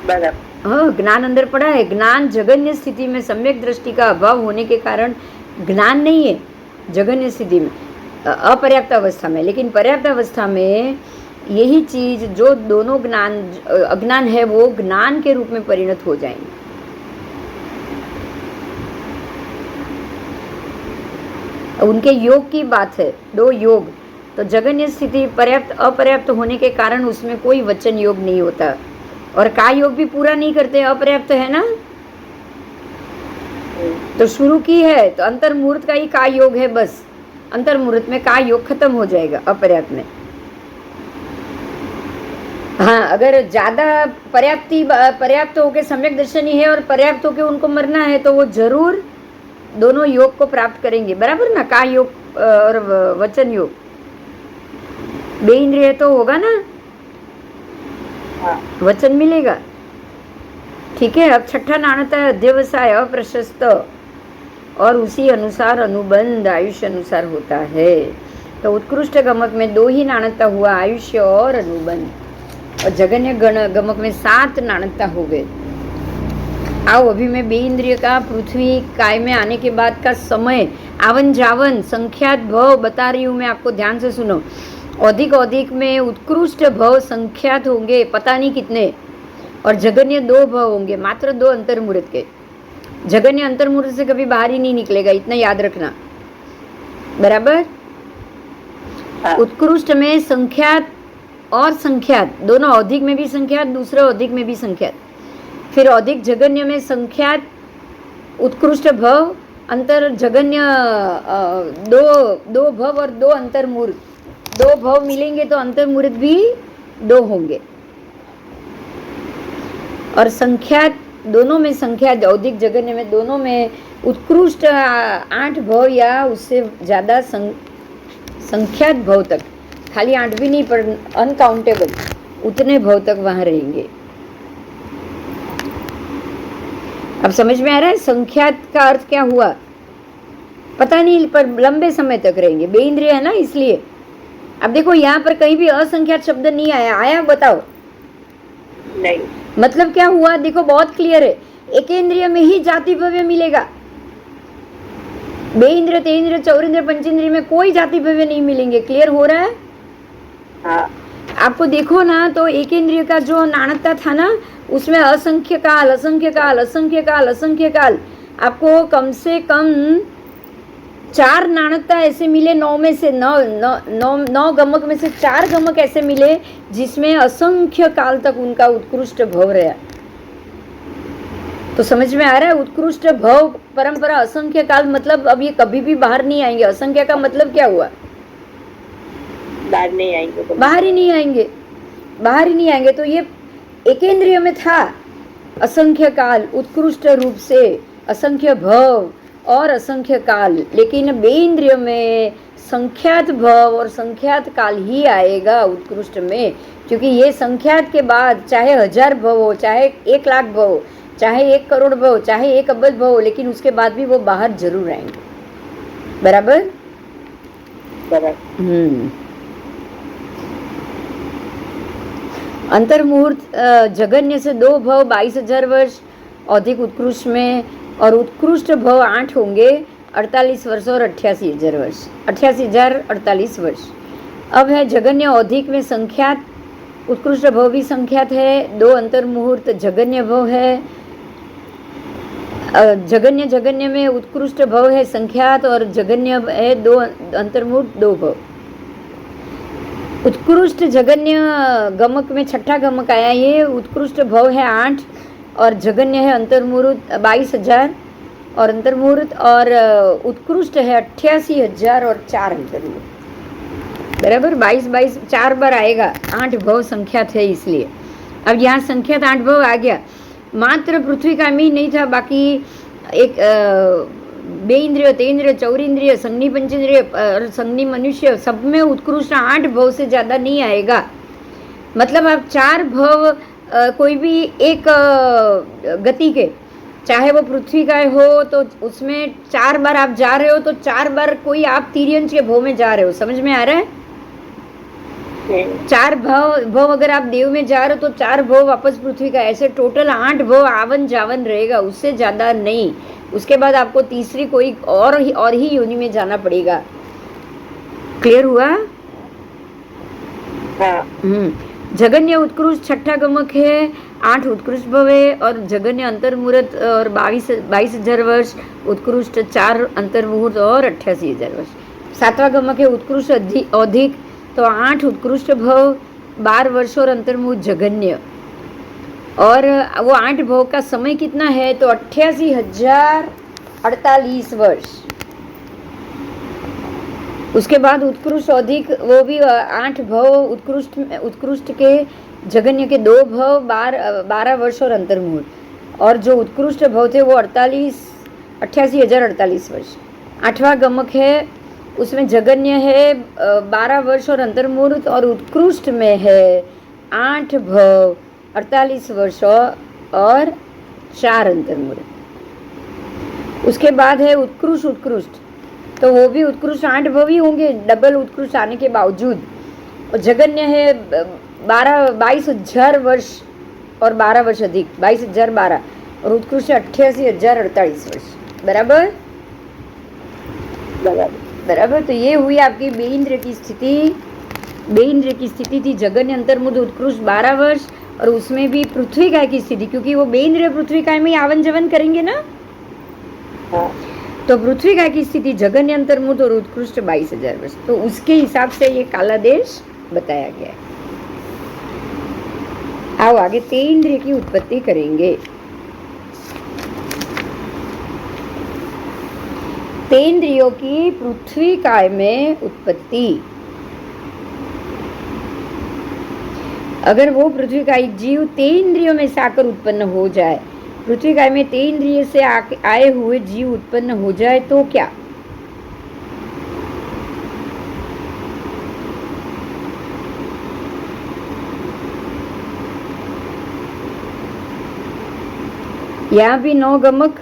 बराबर। हाँ, ज्ञान अंदर पड़ा है। ज्ञान जगन्य स्थिति में सम्यक दृष्टि का अभाव होने के कारण ज्ञान नहीं है जगन्य स्थिति में, अपर्याप्त अवस्था में। लेकिन पर्याप्त अवस्था में यही चीज जो दोनों ज्ञान अज्ञान है वो ज्ञान के रूप में परिणत हो जाएंगे। उनके योग की बात है, दो योग। तो जगन्य स्थिति पर्याप्त अपर्याप्त होने के कारण उसमें कोई वचन योग नहीं होता, और काय योग भी पूरा नहीं करते, अपर्याप्त है ना। तो शुरू की है तो अंतर्मुहूर्त का ही काय योग है, बस अंतर्मुहूर्त में काय योग खत्म हो जाएगा अपर्याप्त में। हाँ, अगर ज्यादा पर्याप्त होके सम्यक दर्शनी है और पर्याप्त होके उनको मरना है तो वो जरूर दोनों योग को प्राप्त करेंगे। बराबर ना? काय योग और वचन योग, बे इंद्रिय तो होगा ना, हाँ। वचन मिलेगा। ठीक है। अब छठा नाणता है अध्यवसाय अप्रशस्त, और उसी अनुसार अनुबंध आयुष्य अनुसार होता है। तो उत्कृष्ट गमक में 2 ही नाणता हुआ, आयुष्य और अनुबंध, और जगन्य गमक में 7 नाणता हो गए। आओ अभी मैं बे इंद्रिय का पृथ्वी काय में आने के बाद का समय, आवन जावन, संख्यात भव बता रही हूँ मैं आपको, ध्यान से सुनो। अधिक में उत्कृष्ट भव संख्यात होंगे, पता नहीं कितने, और जगन्य 2 भव होंगे, मात्र 2 अंतर्मुहूर्त के। जगन्य अंतर्मुहूर्त से कभी बाहर ही नहीं निकलेगा, इतना याद रखना। बराबर? हाँ। उत्कृष्ट में संख्यात और संख्यात दोनों, अधिक में भी संख्यात, दूसरे अधिक में भी संख्यात। फिर अधिक जगन्य में संख्यात, उत्कृष्ट भव, अंतर जगन्य, दो भव और 2 अंतर्मुहूर्त। 2 भव मिलेंगे तो अंतर्मुहूर्त भी 2 होंगे। और संख्यात दोनों में, संख्यात अधिक जगन्य में दोनों में उत्कृष्ट 8 भव या उससे ज़्यादा संख्यात भव तक, खाली 8 भी नहीं पर अनकाउंटेबल, उतने भव तक वहाँ रहेंगे। अब समझ में आ रहा है संख्यात का अर्थ क्या हुआ? पता नहीं, पर लंबे समय तक रहेंगे। बे इंद्रिय है ना, इसलिए। अब देखो यहाँ पर कहीं भी असंख्यात शब्द नहीं आया, आया बताओ? नहीं। मतलब क्या हुआ? देखो बहुत क्लियर है, एकेंद्रिय में ही जाति भव्य मिलेगा। बे इंद्रिय, ते इंद्रिय, चौरिंद्रिय, पंचेंद्रिय में कोई जाति भव्य नहीं मिलेंगे। क्लियर हो रहा है? हाँ। आपको देखो ना, तो एकेंद्रिय का जो नाणकता था ना, उसमें असंख्य काल, असंख्य काल, असंख्य काल, असंख्य काल, आपको कम से कम 4 नाणकता ऐसे मिले, 9 में से 9 गमक में से 4 गमक ऐसे मिले जिसमें असंख्य काल तक उनका उत्कृष्ट भव रहा। तो समझ में आ रहा है? उत्कृष्ट भव परंपरा, असंख्य काल, मतलब अब ये कभी भी बाहर नहीं आएंगे। असंख्य का मतलब क्या हुआ? बाहर नहीं आएंगे तो बाहर ही नहीं आएंगे, बाहर ही नहीं आएंगे। तो ये एकेंद्रिय में था असंख्य काल, उत्कृष्ट रूप से असंख्य भव और असंख्य काल, लेकिन बे इंद्रिय में संख्यात भव और संख्यात काल ही आएगा उत्कृष्ट में, क्योंकि ये संख्यात के बाद चाहे 1000 भव हो, चाहे 1 लाख भव हो, चाहे 1 करोड़ भव हो, चाहे 1 अब्ज भव हो, लेकिन उसके बाद भी वो बाहर जरूर आएंगे। बराबर? अंतर्मुहूर्त जगन्य से 2 भव 22,000 वर्ष, अधिक उत्कृष्ट में, और उत्कृष्ट भव 8 होंगे, 48 वर्ष और 88,000 वर्ष, 88,000 48 वर्ष। अब है जगन्य अधिक में संख्यात, उत्कृष्ट भव भी संख्यात है, 2 अंतर्मुहूर्त जगन्य भव है। जगन्य में उत्कृष्ट भव है संख्यात, और जगन्य है 2 अंतर्मुहूर्त 2 भव। उत्कृष्ट जगन्य गमक में छठा गमक आया, ये उत्कृष्ट भव है 8 और जगन्य है अंतर्मुहूर्त 22,000 और अंतर्मुहूर्त, और उत्कृष्ट है 88,000 और 4 अंतर्मुहूर्त। बराबर? 22 4 बार आएगा, 8 भव संख्यात है इसलिए। अब यहाँ संख्यात 8 भव आ गया। मात्र पृथ्वी का में ही नहीं था, बाकी एक बे इंद्रिय, ते इंद्रिय, चौरिंद्रिय, संज्ञी पंचेंद्रिय और संज्ञी मनुष्य, सब में उत्कृष्ट 8 भव से ज़्यादा नहीं आएगा। मतलब आप 4 भव कोई भी एक गति के, चाहे वो पृथ्वी का हो तो उसमें 4 बार आप जा रहे हो, तो 4 बार कोई आप तिर्यंश के भव में जा रहे हो। समझ में आ रहा है? चार भव अगर आप देव में जा रहे हो तो 4 भव वापस पृथ्वी का, ऐसे टोटल 8 भव आवन जावन रहेगा, उससे ज्यादा नहीं। उसके बाद आपको तीसरी कोई और ही योनि में जाना पड़ेगा। क्लियर हुआ? हाँ। जगन्य उत्कृष्ट छठा गमक है, 8 उत्कृष्ट भव है, और जगन्य अंतर्मुहूर्त और 22,000 वर्ष, उत्कृष्ट 4 अंतर्मुहूर्त और 88,000 वर्ष। 7वां गमक है उत्कृष्ट अधिक, तो 8 उत्कृष्ट भव, 12 वर्ष और अंतर्मुहूर्त जगन्य। और वो 8 भव का समय कितना है? तो 88,048 वर्ष। उसके बाद उत्कृष्ट अधिक, वो भी 8 भव, उत्कृष्ट के जगन्य के 2 भव, 12 वर्ष और अंतर्मुहूर्त। और जो उत्कृष्ट भव थे वो 88,048 वर्ष। 8वां गमक है, उसमें जगन्य है 12 वर्ष और अंतर्मुहूर्त, और उत्कृष्ट में है 8 भव, 48 वर्ष और 4 अंतर्मुहूर्त। उसके बाद है उत्कृष्ट, तो वो भी उत्कृष्ट 8 भव ही होंगे, डबल उत्कृष्ट आने के बावजूद। और जगन्य है 22,000 वर्ष और 12 वर्ष अधिक, 22,012, और उत्कृष्ट 88,048 वर्ष। बराबर? बराबर। तो ये हुई आपकी बेइंद्र की स्थिति। बेइंद्र की स्थिति थी जगन्य अंतर्मुहूर्त उत्कृष्ट 12 वर्ष, और उसमें भी पृथ्वी काय की स्थिति, क्योंकि वो बेइंद्र पृथ्वी काय में ही आवन जवन करेंगे ना। हाँ। तो पृथ्वी काय की स्थिति जगन्य अंतर्मुहूर्त और उत्कृष्ट 22,000 वर्ष। तो उसके हिसाब से ये काला देश बताया गया है। आओ आगे तेन्द्रिय की उत्पत्ति करेंगे। तेन्द्रियों की पृथ्वी काय में उत्पत्ति। अगर वो पृथ्वी का एक जीव तेन्द्रियों में से आकर उत्पन्न हो जाए, पृथ्वी काय में तेन्द्रिय से आए हुए जीव उत्पन्न हो जाए तो क्या? यहाँ भी 9 गमक।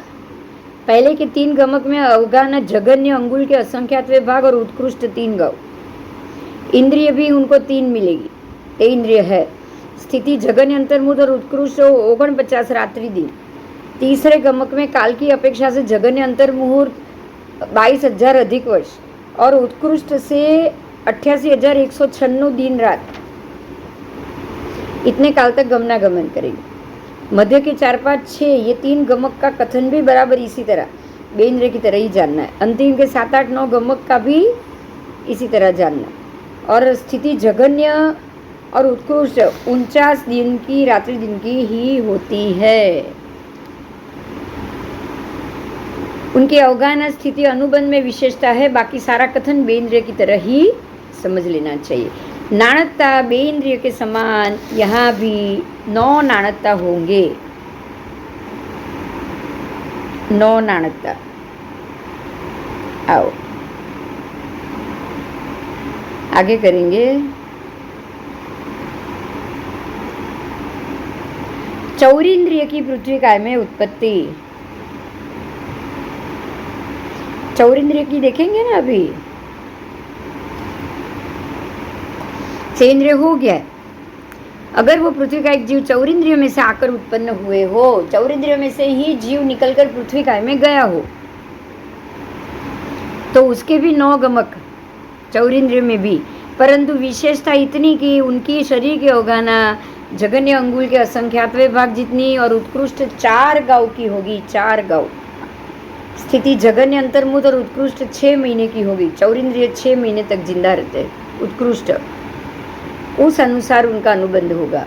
पहले के 3 गमक में अवगान, जगन्य, अंगुल के असंख्यातवे भाग और उत्कृष्ट 3 गौ। इंद्रिय भी उनको 3 मिलेगी। तेन्द्रिय है स्थिति जगन्य अंतर्मुहूर्त और उत्कृष्ट 49 रात्रि दिन। तीसरे गमक में काल की अपेक्षा से जगन्य अंतर्मुहूर्त 22,000 अधिक वर्ष, और उत्कृष्ट से 88,196 दिन रात। इतने काल तक गमनागमन करेंगे। मध्य के 4, 5, 6 ये 3 गमक का कथन भी बराबर इसी तरह बेंद्र की तरह ही जानना है। अंतिम के 7, 8, 9 गमक का भी इसी तरह जानना है। और स्थिति जगन्य और उत्कृष्ट 49 दिन की रात्रि दिन की ही होती है। उनके अवगान, स्थिति, अनुबंध में विशेषता है। बाकी सारा कथन बेंद्रिय की तरह ही समझ लेना चाहिए। नाणकता बेंद्रिय के समान यहाँ भी 9 नाणकता होंगे। 9 नाणकता। आओ आगे करेंगे। चौरिंद्रिय की पृथ्वी काय में उत्पत्ति। चौरिंद्रिय की देखेंगे ना अभी। चेंद्रिय हो गया है। अगर वो पृथ्वी का एक जीव चौरिंद्रिय में से आकर उत्पन्न हुए हो, चौरिंद्रिय में से ही जीव निकलकर पृथ्वी काय में गया हो, तो उसके भी 9 गमक चौरिंद्रिय में भी, परंतु विशेषता इतनी कि उनकी शरीर के अवगाना जगन्य अंगुल के असंख्यातवे भाग जितनी, और उत्कृष्ट 4 गाँव की होगी। 4 गाँव। स्थिति जगन्य अंतर्मुहूर्त और उत्कृष्ट 6 महीने की होगी। चौरिंद्रिय 6 महीने तक जिंदा रहते हैं। उत्कृष्ट उस अनुसार उनका अनुबंध होगा।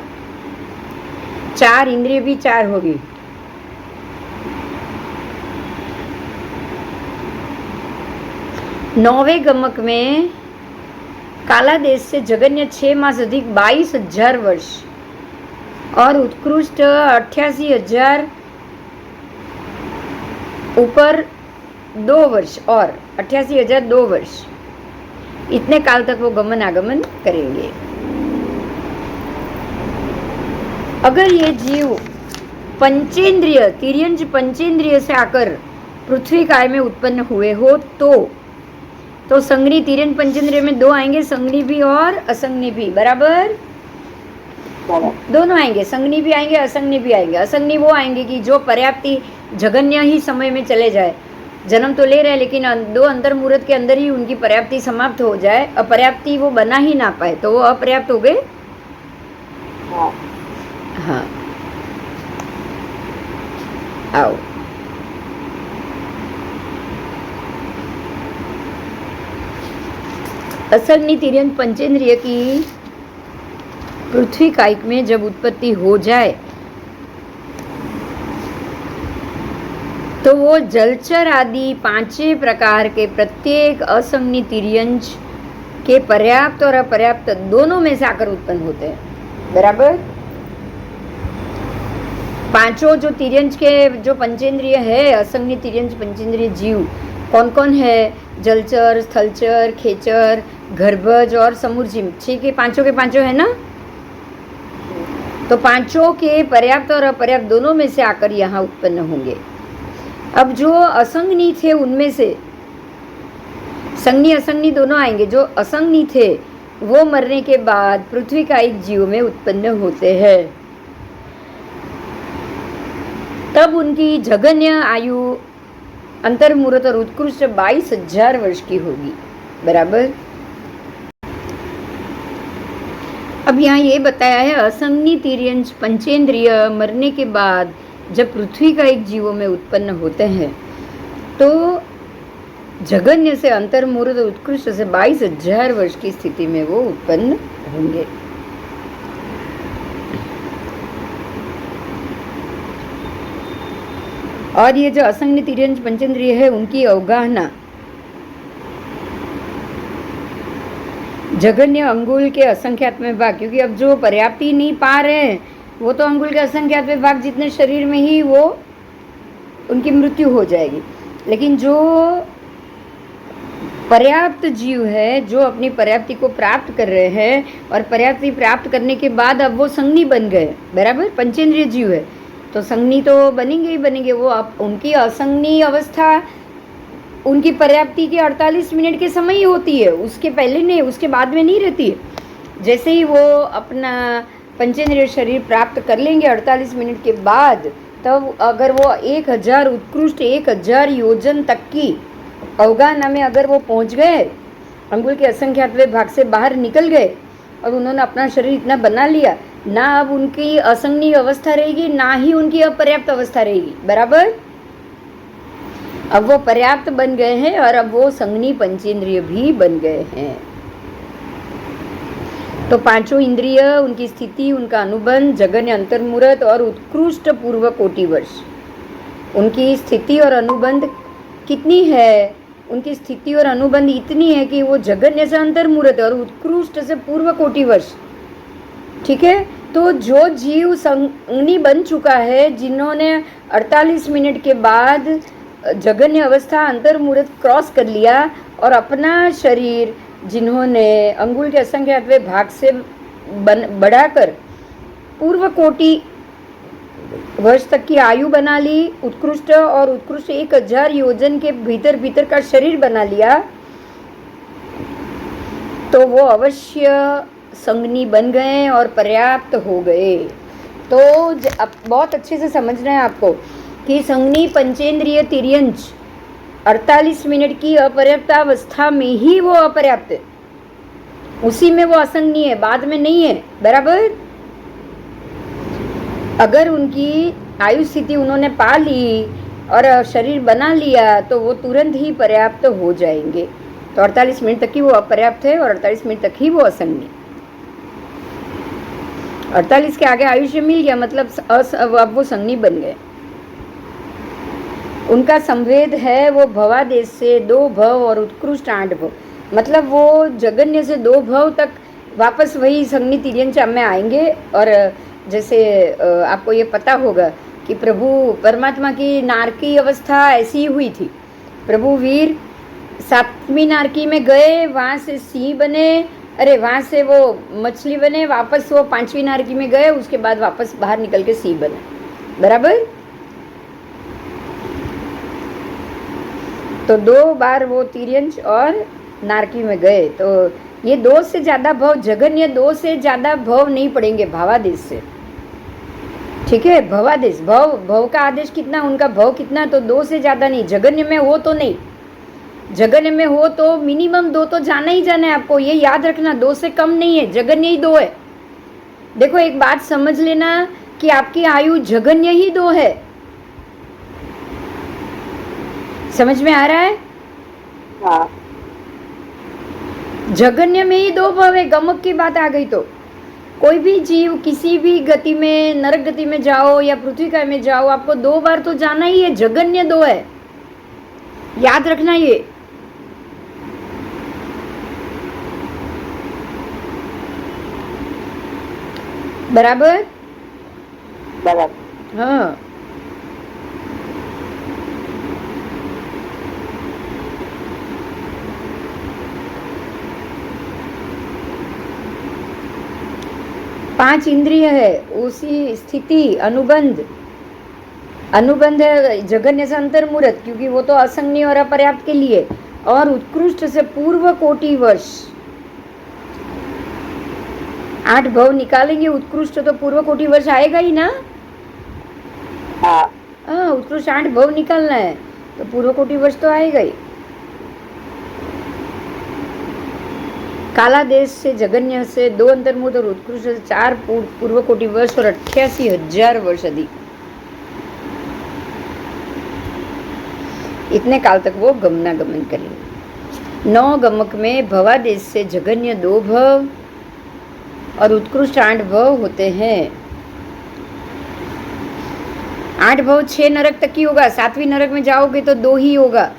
4 इंद्रिय भी 4 होगी। नौवें गमक में काला देश से जगन्य 6 मास अधिक 22,000 वर्ष, और उत्कृष्ट 88,000 ऊपर 2 वर्ष, और 88,000 2 वर्ष। इतने काल तक वो गमन आगमन करेंगे। अगर ये जीव पंचेंद्रिय, तिर्यंज पंचेंद्रिय से आकर पृथ्वी काय में उत्पन्न हुए हो, तो तो संज्ञी तिर्यंत पंचेंद्रिय में दो आएंगे, संज्ञी भी और असंज्ञी भी, बराबर दोनों आएंगे, संज्ञी भी आएंगे असंज्ञी भी आएंगे। असंज्ञी वो आएंगे कि जो पर्याप्ति जघन्य ही समय में चले जाए, जन्म तो ले रहे हैं लेकिन दो अंतर मुहूर्त के अंदर ही उनकी पर्याप्ति समाप्त हो जाए, अपर्याप्ति वो बना ही ना पाए, तो वो अपर्याप्त हो गए। हाँ आओ, असंज्ञी तिर्यंत पंचेंद्रिय की पृथ्वी कायिक में जब उत्पत्ति हो जाए तो वो जलचर आदि पांचों प्रकार के प्रत्येक असंज्ञी तिर्यंच के पर्याप्त और अपर्याप्त दोनों में से आकर उत्पन्न होते हैं, बराबर। पांचों जो तिर्यंच के जो पंचेंद्रिय है, असंज्ञी तिर्यंच पंचेंद्रिय जीव कौन कौन है? जलचर, स्थलचर, खेचर, गर्भज और समूर्जिम, ठीक है, पांचों के पांचों है ना। तो पांचों के पर्याप्त और अपर्याप्त दोनों में से आकर यहाँ उत्पन्न होंगे। अब जो असंज्ञी थे उनमें से संज्ञी असंज्ञी दोनों आएंगे। जो असंज्ञी थे वो मरने के बाद पृथ्वी का एक जीव में उत्पन्न होते हैं, तब उनकी जघन्य आयु अंतर्मुहूर्त और उत्कृष्ट 22,000 वर्ष की होगी, बराबर। अब यहाँ ये बताया है असंज्ञी तिर्यंच पंचेंद्रिय मरने के बाद जब पृथ्वी का एक जीवों में उत्पन्न होते हैं तो जघन्य से अंतर्मुहूर्त उत्कृष्ट से 22,000 वर्ष की स्थिति में वो उत्पन्न होंगे। और ये जो असंज्ञी तिर्यंच पंचेंद्रिय है उनकी अवगाहना जघन्य अंगुल के असंख्यात्मक भाग, क्योंकि अब जो पर्याप्ति नहीं पा रहे हैं वो तो अंगुल के असंख्यात्मक भाग जितने शरीर में ही वो उनकी मृत्यु हो जाएगी। लेकिन जो पर्याप्त जीव है, जो अपनी पर्याप्ति को प्राप्त कर रहे हैं और पर्याप्ति प्राप्त करने के बाद अब वो संज्ञी बन गए, बराबर, पंचेंद्रिय जीव है तो संज्ञी तो बनेंगे ही बनेंगे। वो अब उनकी असंज्ञी अवस्था उनकी पर्याप्ति के 48 मिनट के समय ही होती है, उसके पहले नहीं, उसके बाद में नहीं रहती है। जैसे ही वो अपना पंचेंद्रिय शरीर प्राप्त कर लेंगे 48 मिनट के बाद, तब अगर वो 1000 उत्कृष्ट 1000 योजन तक की अवगाहना में अगर वो पहुंच गए, अंगुल के असंख्यात्मक भाग से बाहर निकल गए और उन्होंने अपना शरीर इतना बना लिया, ना अब उनकी असंज्ञी अवस्था रहेगी ना ही उनकी अपर्याप्त अवस्था रहेगी, बराबर। अब वो पर्याप्त बन गए हैं और अब वो संज्ञी पंचेंद्रिय भी बन गए हैं। तो पांचों इंद्रिय, उनकी स्थिति, उनका अनुबंध, जघन्य अंतर्मुहूर्त और उत्कृष्ट पूर्व कोटि वर्ष, उनकी स्थिति और अनुबंध कितनी है? उनकी स्थिति और अनुबंध इतनी है कि वो जघन्य से अंतर्मुहूर्त और उत्कृष्ट से पूर्व कोटि वर्ष, ठीक है। तो जो जीव संज्ञी बन चुका है, जिन्होंने 48 मिनट के बाद जघन्य अवस्था अंतर्मुहूर्त क्रॉस कर लिया और अपना शरीर जिन्होंने अंगुल के असंख्यात्मक भाग से बढ़ाकर पूर्व कोटि वर्ष तक की आयु बना ली, उत्कृष्ट और उत्कृष्ट 1000 योजन के भीतर भीतर का शरीर बना लिया, तो वो अवश्य संज्ञी बन गए और पर्याप्त हो गए। तो अब बहुत अच्छे से समझना है आपको कि संज्ञी पंचेंद्रिय तिर्यंच 48 मिनट की अपर्याप्तावस्था में ही वो अपर्याप्त है, उसी में वो असंज्ञी है, बाद में नहीं है, बराबर। अगर उनकी आयु स्थिति उन्होंने पा ली और शरीर बना लिया तो वो तुरंत ही पर्याप्त हो जाएंगे। तो 48 मिनट तक ही वो अपर्याप्त है और 48 मिनट तक ही वो असंज्ञी। 48 के आगे आयुष्य मिल गया मतलब अब वो संज्ञी बन गए। उनका संवेद है वो भवादेश से 2 भव और उत्कृष्ट 8 भव, मतलब वो जघन्य से 2 भव तक वापस वही संज्ञी तिर्यंच में आएंगे। और जैसे आपको ये पता होगा कि प्रभु परमात्मा की नारकी अवस्था ऐसी ही हुई थी। प्रभु वीर 7वीं नारकी में गए, वहाँ से सिंह बने, अरे वहाँ से वो मछली बने, वापस वो 5वीं नारकी में गए, उसके बाद वापस बाहर निकल के सिंह बने, बराबर। तो 2 बार वो तिर्यंच और नारकी में गए तो ये दो से ज़्यादा भव, जगन्य दो से ज़्यादा भव नहीं पड़ेंगे भावादेश से, ठीक है। भवादेश भव, भव का आदेश कितना, उनका भव कितना, तो दो से ज़्यादा नहीं। जगन्य में हो तो नहीं, जगन्य में हो तो मिनिमम दो तो जाना ही जाना है आपको, ये याद रखना, दो से कम नहीं है, जगन्य ही दो है। देखो एक बात समझ लेना कि आपकी आयु जगन्य ही दो है, समझ में आ रहा है? हाँ। जगन्य में ही दो भव है। गमक की बात आ गई तो कोई भी जीव किसी भी गति में, नरक गति में जाओ या पृथ्वी काय में जाओ, आपको दो बार तो जाना ही है, जगन्य दो है, याद रखना ये। बराबर? बराबर। हाँ। पांच इंद्रिय है, उसी स्थिति अनुबंध, अनुबंध है जगन्य से अंतर्मुहूर्त, क्योंकि वो तो असंगनीय और अपर्याप्त के लिए, और उत्कृष्ट से पूर्व कोटि वर्ष। 8 भव निकालेंगे, उत्कृष्ट तो पूर्व कोटि वर्ष आएगा ही ना। हाँ, उत्कृष्ट 8 भव निकालना है तो पूर्व कोटि वर्ष तो आएगा ही। काला देश से, जगन्य से 2 अंतर्मुहूर्त और उत्कृष्ट से 4 पूर्व कोटि वर्ष और 88,000 वर्ष अधिक, इतने काल तक वो गमनागमन करेंगे। 9 गमक में भवादेश से जगन्य 2 भव और उत्कृष्ट 8 भव होते हैं। 8 भव 6 नरक तक ही होगा, 7वीं नरक में जाओगे तो 2 ही होगा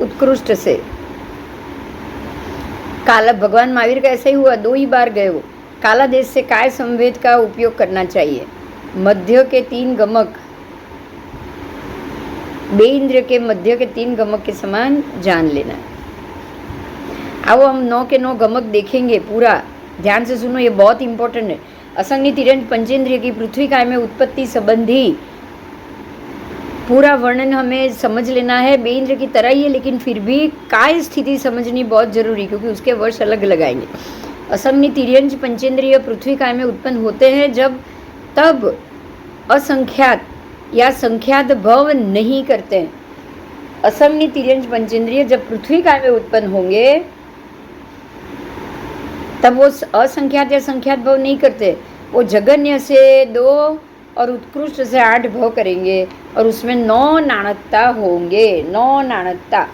उत्कृष्ट से। काला, भगवान महावीर का ऐसा ही हुआ, 2 ही बार गए वो। काला देश से काय संवेद का उपयोग करना चाहिए। मध्य के 3 गमक, बे इंद्रिय के मध्य के 3 गमक के समान जान लेना। अब हम 9 के 9 गमक देखेंगे, पूरा ध्यान से सुनो, ये बहुत इंपॉर्टेंट है। असंगनी तिर्यंच पंचेंद्रिय की पृथ्वी काय में उत्पत्ति संबंधी पूरा वर्णन हमें समझ लेना है। बे इंद्रिय की तरह ही है, लेकिन फिर भी काय स्थिति समझनी बहुत जरूरी, क्योंकि उसके वर्ष अलग लगाएंगे। असंगनी तिर्यंच पंचेंद्रिय पृथ्वी काय में उत्पन्न होते हैं जब तब असंख्यात या संख्यात भव नहीं करते हैं। असंगनी तिर्यंच पंचेंद्रिय जब पृथ्वी काय में उत्पन्न होंगे तब वो असंख्यात या संख्यात भव नहीं करते, वो जगन्य से 2 और उत्कृष्ट से 8 भव करेंगे, और उसमें 9 नाणकता होंगे। 9 नाणकता,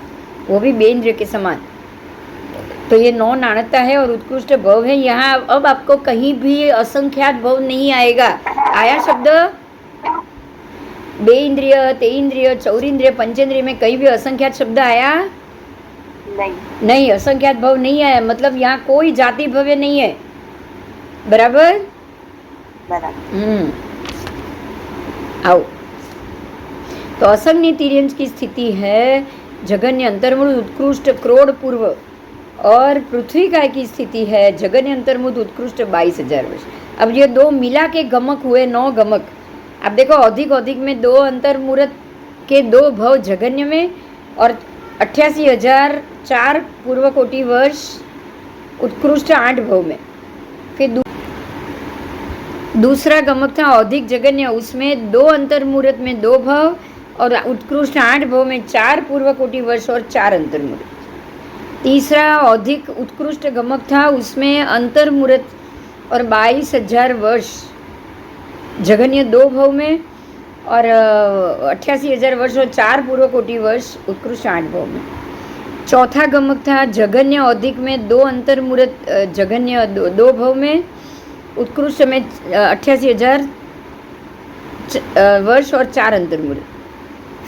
वो भी बे इंद्रिय के समान। तो ये 9 नाणकता है और उत्कृष्ट भव है। यहाँ अब आपको कहीं भी असंख्यात भव नहीं आएगा। आया शब्द? बे इंद्रिय, ते इंद्रिय, चौरिंद्रिय, पंचेंद्रिय में कहीं भी असंख्यात शब्द आया? नहीं, असंख्यात भव नहीं आया, मतलब यहाँ कोई जाति भव्य नहीं है। बराबर? आओ, तो असंगनी तिर्यंच की स्थिति है जगन्य अंतर्मुहूर्त उत्कृष्ट करोड़ पूर्व, और पृथ्वी काय की स्थिति है जगन्य अंतर्मुहूर्त उत्कृष्ट 22,000 वर्ष। अब ये 2 मिला के गमक हुए 9 गमक। अब देखो, अधिक में 2 अंतर्मुहूर्त के 2 भव जगन्य में और 88,004 पूर्व कोटि वर्ष उत्कृष्ट 8 भव में। फिर दूसरा गमक था औधिक जगन्य, उसमें 2 अंतर्मुहूर्त में 2 भव और उत्कृष्ट 8 भव में 4 पूर्व कोटि वर्ष और 4 अंतर्मुहूर्त। तीसरा औधिक उत्कृष्ट गमक था, उसमें अंतर्मुहूर्त और 22,000 वर्ष जगन्य 2 भव में और 88,000 वर्ष और 4 पूर्व कोटि वर्ष उत्कृष्ट 8 भव में। चौथा गमक था जगन्य औधिक में 2 अंतर्मुहूर्त जगन्य 2 भव में, उत्कृष्ट में 88,000 वर्ष और 4 अंतर्मुहूर्त।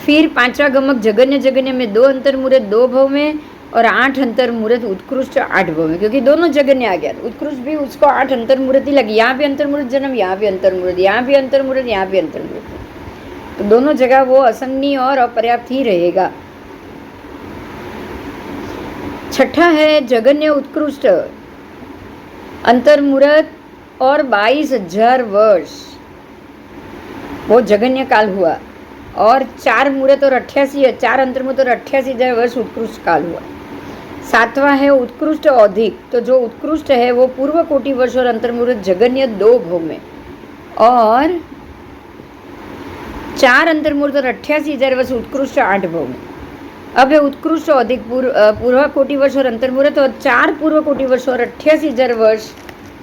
फिर पांचवा गमक जगन्य में 2 अंतर्मुहूर्त 2 भव में और 8 अंतर्मुहूर्त उत्कृष्ट 8 भव में, क्योंकि दोनों जगन्य आ गया। उत्कृष्ट भी उसको 8 अंतर्मुहूर्त ही लगी, यहाँ भी अंतर्मुहूर्त जन्म, यहाँ भी अंतर्मुहूर्त, यहाँ भी अंतर्मुहूर्त, यहाँ भी अंतर्मुहूर्त, तो दोनों जगह वो असंगनी और अपर्याप्त ही रहेगा। छठा है जगन्य उत्कृष्ट अंतर्मुहूर्त और 22,000 वर्ष, वो जगन्य काल हुआ, और 4 मुहूर्त और 4 अंतर्मुहूर्त और 88,000 वर्ष उत्कृष्ट काल हुआ। सातवां है उत्कृष्ट अधिक। तो जो उत्कृष्ट है वो पूर्व कोटि वर्ष और अंतर्मुहूर्त जगन्य 2 भव में, और 4 अंतर्मुहूर्त और 88,000 वर्ष उत्कृष्ट 8 भव में। अब है उत्कृष्ट अधिक पूर्व कोटि वर्ष और अंतर्मुहूर्त, और 4 पूर्व कोटि वर्ष और 88,000 वर्ष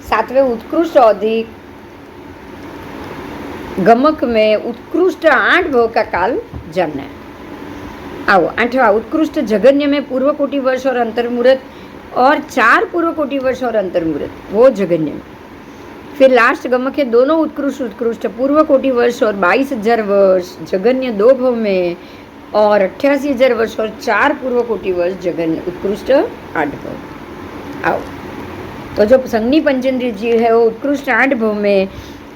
7वें उत्कृष्ट अधिक गमक में उत्कृष्ट 8 भव का काल जानना है। आओ 8वां उत्कृष्ट जगन्य में पूर्व कोटि वर्ष और अंतर्मुहूर्त, और 4 पूर्व कोटि वर्ष और अंतर्मुहूर्त वो जगन्य में। फिर लास्ट गमक है दोनों उत्कृष्ट पूर्व कोटि वर्ष और 22,000 वर्ष जगन्य 2 भव में, और 88,000 वर्ष और 4 पूर्व कोटि वर्ष जगन्य उत्कृष्ट 8 भव। आओ तो जो संज्ञी पंचेंद्रिय जीव है वो उत्कृष्ट 8 भव में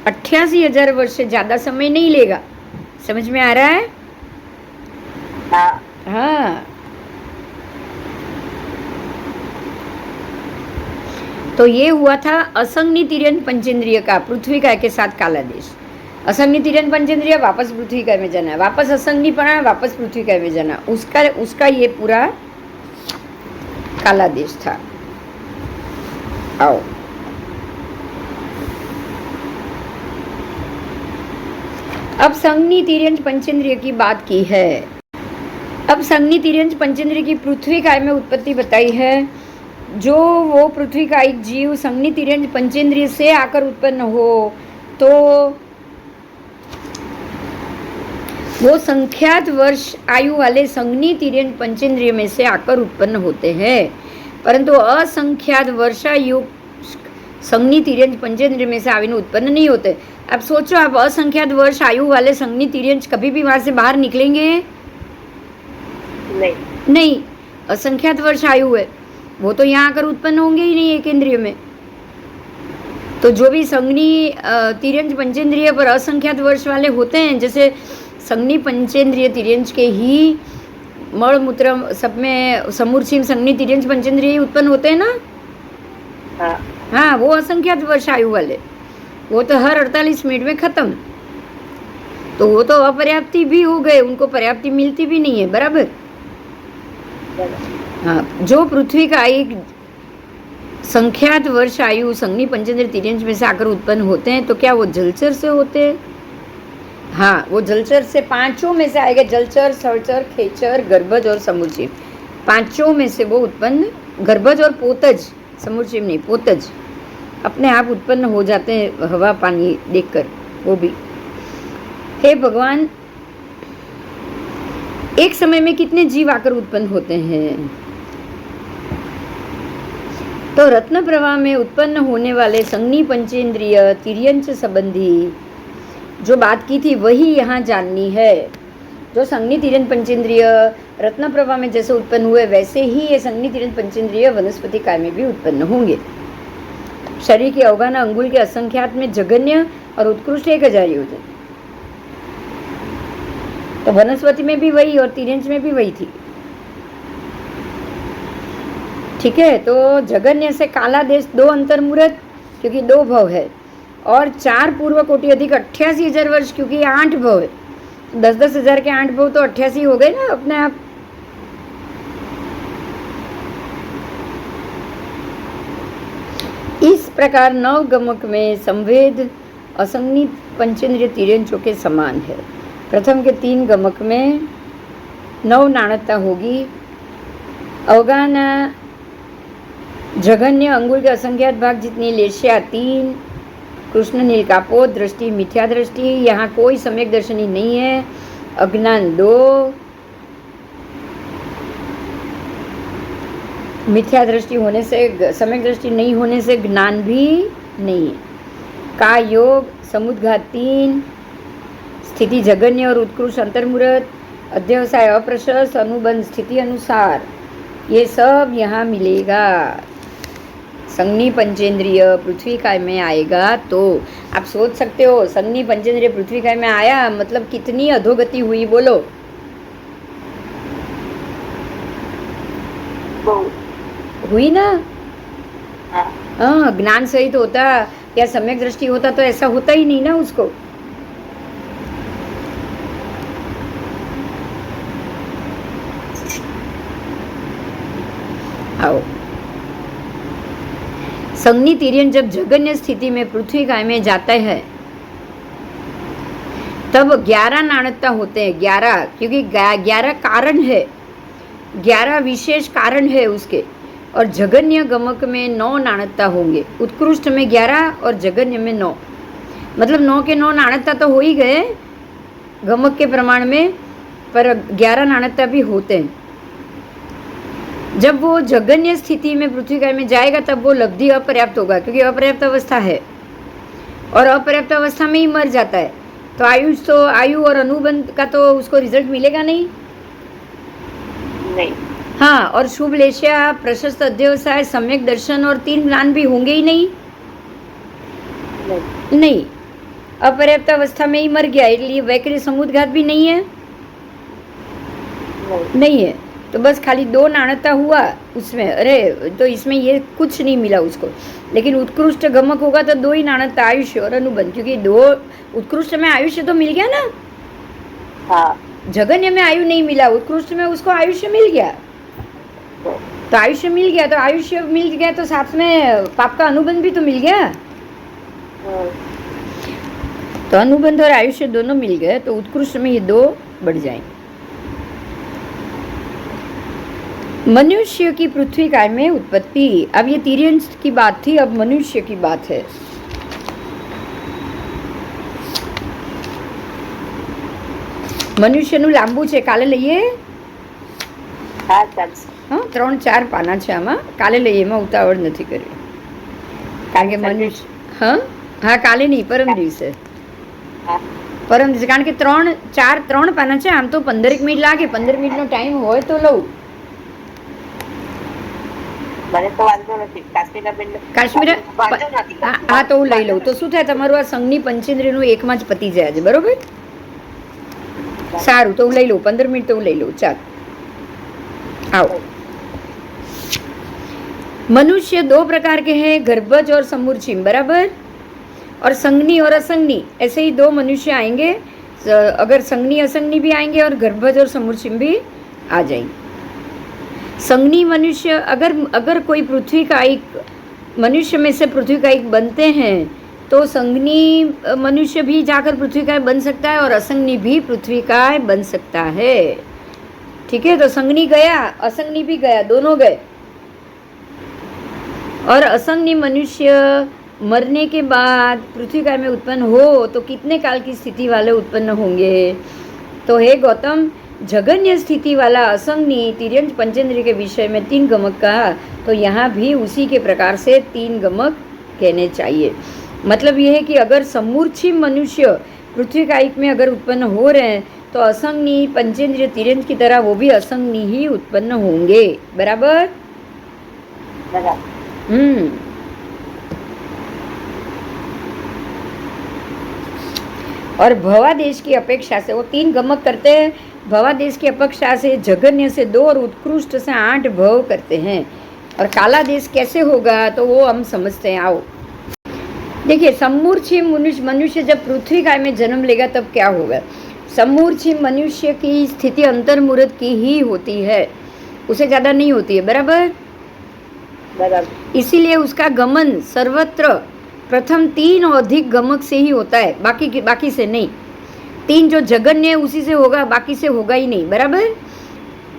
88,000 वर्ष से ज़्यादा समय नहीं लेगा। समझ में आ रहा है? हाँ। हाँ, तो ये हुआ था असंज्ञी तिर्यन पंचेंद्रिय का पृथ्वी काय के साथ कालादेश। असंज्ञी तिर्यन पंचेंद्रिय वापस पृथ्वी काय में जाना, वापस असंज्ञी पड़ा, वापस पृथ्वी काय में जाना, उसका ये पूरा कालादेश था। आओ अब संज्ञी तिर्यन पंचेंद्रिय की बात की है। अब संज्ञी तिर्यन पंचेंद्रिय की पृथ्वी काय में उत्पत्ति बताई है। जो वो पृथ्वी कायिक जीव संज्ञी तिर्यन पंचेंद्रिय से आकर उत्पन्न हो तो वो संख्यात वर्ष आयु वाले संज्ञी तिर्यन पंचेंद्रिय में से आकर उत्पन्न होते हैं, परंतु असंख्यात वर्षायु संज्ञी तिर्यन पंचेंद्रिय में से आविने उत्पन्न नहीं होते। अब सोचो, आप असंख्यात वर्ष आयु वाले संज्ञी तिर्यन कभी भी वहां से बाहर निकलेंगे? नहीं, असंख्यात वर्ष आयु है, वो तो यहाँ आकर उत्पन्न होंगे ही नहीं एक इंद्रिय में। तो जो भी संज्ञी तिर्यंज पंचेंद्रिय पर असंख्यात वर्ष वाले होते हैं, जैसे संज्ञी पंचेंद्रिय तिर्यंज के ही मल मूत्र सब में समूर्छिम संज्ञी तिर्यंज पंचेंद्रिय उत्पन्न होते हैं ना। हाँ, वो असंख्यात वर्ष आयु वाले, वो तो हर 48 मिनट में खत्म। तो वो तो अपर्याप्ति भी हो गए, उनको पर्याप्ति मिलती भी नहीं है, बराबर। हाँ, जो पृथ्वी का एक संख्यात वर्ष आयु संज्ञी पंचेंद्रिय तिर्यंज में से आकर उत्पन्न होते हैं, तो क्या वो जलचर से होते हैं? हाँ, वो जलचर से पांचों में से आएगा, जलचर, सरचर, खेचर, गर्भज और समूर्चिम, पांचों में से वो उत्पन्न, गर्भज और पोतज, समूर्चिम नहीं, पोतज अपने आप उत्पन्न हो जाते हैं हवा पानी देखकर। वो भी हे भगवान, एक समय में कितने जीव आकर उत्पन्न होते हैं? तो रत्न प्रवाह में उत्पन्न होने वाले संज्ञी पंचेंद्रिय तिर्यंच संबंधी जो बात की थी वही यहाँ जाननी है। जो संज्ञी तिर्यन पंचेंद्रिय रत्न प्रवाह में जैसे उत्पन्न हुए, वैसे ही ये संज्ञी तिर्यन पंचेंद्रिय वनस्पति काल में भी उत्पन्न होंगे। शरीर के अवगान अंगुल के असंख्यात में जगन्य और उत्कृष्ट 1000 योजन। तो वनस्पति में भी वही और तिर्यंच में भी वही थी। ठीक है, तो जगन्य से काला देश 2 अंतर्मुहूर्त क्योंकि 2 भव है, और 4 पूर्व कोटि अधिक 88,000 वर्ष क्योंकि 8 भव है। 10-10 हजार के 8 भव तो 88 हो गए ना अपने आप। इस प्रकार नवगमक में संवेद असंज्ञी पंचेंद्रिय तिर्यंचों के समान है। प्रथम के 3 गमक में नव नाणकता होगी। अवगान जघन्य अंगुल के असंख्यात भाग जितनी लेशिया 3, कृष्ण नील कापोत, दृष्टि मिथ्या दृष्टि, यहाँ कोई सम्यक दर्शनी नहीं है। अज्ञान 2, मिथ्या दृष्टि होने से, सम्यक दृष्टि नहीं होने से ज्ञान भी नहीं है। का योग समुद्घात 3, स्थिति जगन्य और उत्कृष्ट अंतर्मुहूर्त, अध्यवसाय अप्रशस्त, अनुबंध स्थिति अनुसार, ये सब यहाँ मिलेगा। संज्ञी पंचेंद्रिय पृथ्वी काय में आएगा तो आप सोच सकते हो, संज्ञी पंचेंद्रिय पृथ्वी काय में आया मतलब कितनी अधोगति हुई, बोलो। हुई ना। हाँ, ज्ञान सहित होता या सम्यक दृष्टि होता तो ऐसा होता ही नहीं ना उसको। संगनी तिर्यन जब जगन्य स्थिति में पृथ्वी काय में जाता है तब 11 नाणकता होते हैं, 11, क्योंकि 11 कारण है, 11 विशेष कारण है उसके। और जगन्य गमक में 9 नाणकता होंगे, उत्कृष्ट में 11 और जगन्य में 9, मतलब 9 के 9 नाणकता तो हो ही गए गमक के प्रमाण में, पर 11 नाणकता भी होते हैं। जब वो जगन्य स्थिति में पृथ्वी काय में जाएगा तब वो लब्धि अपर्याप्त होगा, क्योंकि अपर्याप्त अवस्था है और अपर्याप्त अवस्था में ही मर जाता है। तो आयु और अनुबंध का तो उसको रिजल्ट मिलेगा नहीं। हाँ, और शुभ लेशिया, प्रशस्त अध्यवसाय, सम्यक दर्शन और 3 ज्ञान भी होंगे ही नहीं। नहीं, अपर्याप्त अवस्था में ही मर गया, इसलिए वैकृत समुद्घात भी नहीं है, नहीं है। तो बस खाली 2 नाणकता हुआ उसमें, अरे तो इसमें ये कुछ नहीं मिला उसको। लेकिन उत्कृष्ट गमक होगा तो 2 ही नाणकता, आयुष्य और अनुबंध, क्योंकि 2 उत्कृष्ट में आयुष्य तो मिल गया ना। हाँ, जगन्य में आयु नहीं मिला, उत्कृष्ट में उसको आयुष्य मिल गया। तो आयुष्य मिल गया तो साथ में पाप का अनुबंध भी तो मिल गया। तो अनुबंध और आयुष्य दोनों मिल गए, तो उत्कृष्ट में ये 2 बढ़ जाएंगे। मनुष्य की पृथ्वी काय में उत्पत्ति। अब ये तिर्यन की बात थी, अब मनुष्य की बात है। મનુષ્યનું લાંબુ છે, કાલે લઈએ. હા ચાલશે. હા 3-4 પાના છે આમાં, કાલે લઈએ, એમાં ઉતાવળ નથી કરવી. કારણ કે મનુષ્ય હા કાલે નહીં, પરમ દિવસે. પરમ દિવસે, કારણ કે 3 પાના છે, આમ તો 15 મિનિટ લાગે, 15 મિનિટનો ટાઈમ હોય તો લઉં. મને તો વાંધો નથી. કાશ્મીર હા તો હું લઈ લઉં. તો શું થાય, તમારું આ સંઘની પંચેન્દ્રિયનું એકમાં જ પતી જાય છે, બરોબર? સારું, તો હું લઈ લઉં, 15 મિનિટ તો હું લઈ લઉં. ચાલ आओ. मनुष्य 2 प्रकार के हैं, गर्भज और समूर्छिम, बराबर? और संगनी और असंगनी, ऐसे ही 2 मनुष्य आएंगे. अगर संगनी असंगनी भी आएंगे और गर्भज और समूर्छिम भी आ जाएंगे. संगनी मनुष्य, अगर कोई पृथ्वी का एक मनुष्य में से पृथ्वी का एक बनते हैं तो संगनी मनुष्य भी जाकर पृथ्वी का बन सकता है और असंगनी भी पृथ्वी का बन सकता है. ठीक है, तो संगनी गया, असंगनी भी गया, दोनों गए. और असंगनी मनुष्य मरने के बाद पृथ्वी काय में उत्पन्न हो तो कितने काल की स्थिति वाले उत्पन्न होंगे? तो हे गौतम, जगन्य स्थिति वाला असंगनी तिर्यंत पंचेंद्रिय के विषय में 3 गमक कहा, तो यहाँ भी उसी के प्रकार से 3 गमक कहने चाहिए. मतलब ये है कि अगर समूर्छिम मनुष्य पृथ्वी कायिक में अगर उत्पन्न हो रहे हैं तो असंगनी पंचेंद्रिय तिर्यंत की तरह वो भी असंगनी ही उत्पन्न होंगे. बराबर? और भवादेश की अपेक्षा से वो 3 गमक करते हैं. भवादेश की अपेक्षा से जगन्य से 2 और उत्कृष्ट से 8 भव करते हैं. और काला देश कैसे होगा तो वो हम समझते हैं. आओ देखिए, समूर्छिम मनुष्य जब पृथ्वी काय में जन्म लेगा तब क्या होगा? समूर्छिम मनुष्य की स्थिति अंतर्मुहूर्त की ही होती है, उसे ज़्यादा नहीं होती है. बराबर? इसीलिए उसका गमन सर्वत्र प्रथम 3 और अधिक गमक से ही होता है, बाकी से नहीं. 3 जो जगन्य है उसी से होगा, बाकी से होगा ही नहीं. बराबर?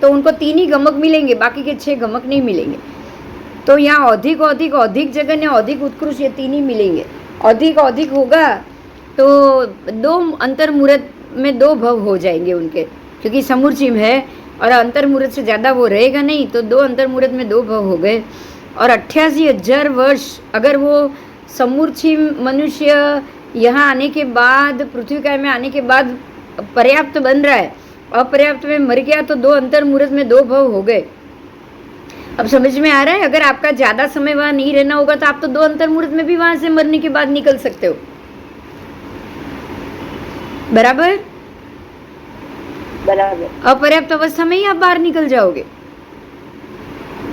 तो उनको 3 ही गमक मिलेंगे, बाकी के 6 गमक नहीं मिलेंगे. तो यहाँ अधिक जगन्य, अधिक उत्कृष्ट, ये 3 ही मिलेंगे. अधिक होगा तो 2 अंतर्मुहूर्त में 2 भव हो जाएंगे उनके, क्योंकि समूर्छिम है और अंतर्मुहूर्त से ज़्यादा वो रहेगा नहीं, तो 2 अंतर्मुहूर्त में 2 भव हो गए. और 88,000 वर्ष अगर वो समूर्छिम मनुष्य यहाँ आने के बाद, पृथ्वी काय में आने के बाद पर्याप्त बन रहा है, अपर्याप्त में मर गया तो 2 अंतर्मुहूर्त में 2 भव हो गए. अब समझ में आ रहा है? अगर आपका ज़्यादा समय वहाँ नहीं रहना होगा तो आप तो 2 अंतर्मुहूर्त में भी वहाँ से मरने के बाद निकल सकते हो. बराबर? अपर्याप्त अवस्था में ही आप बाहर निकल जाओगे.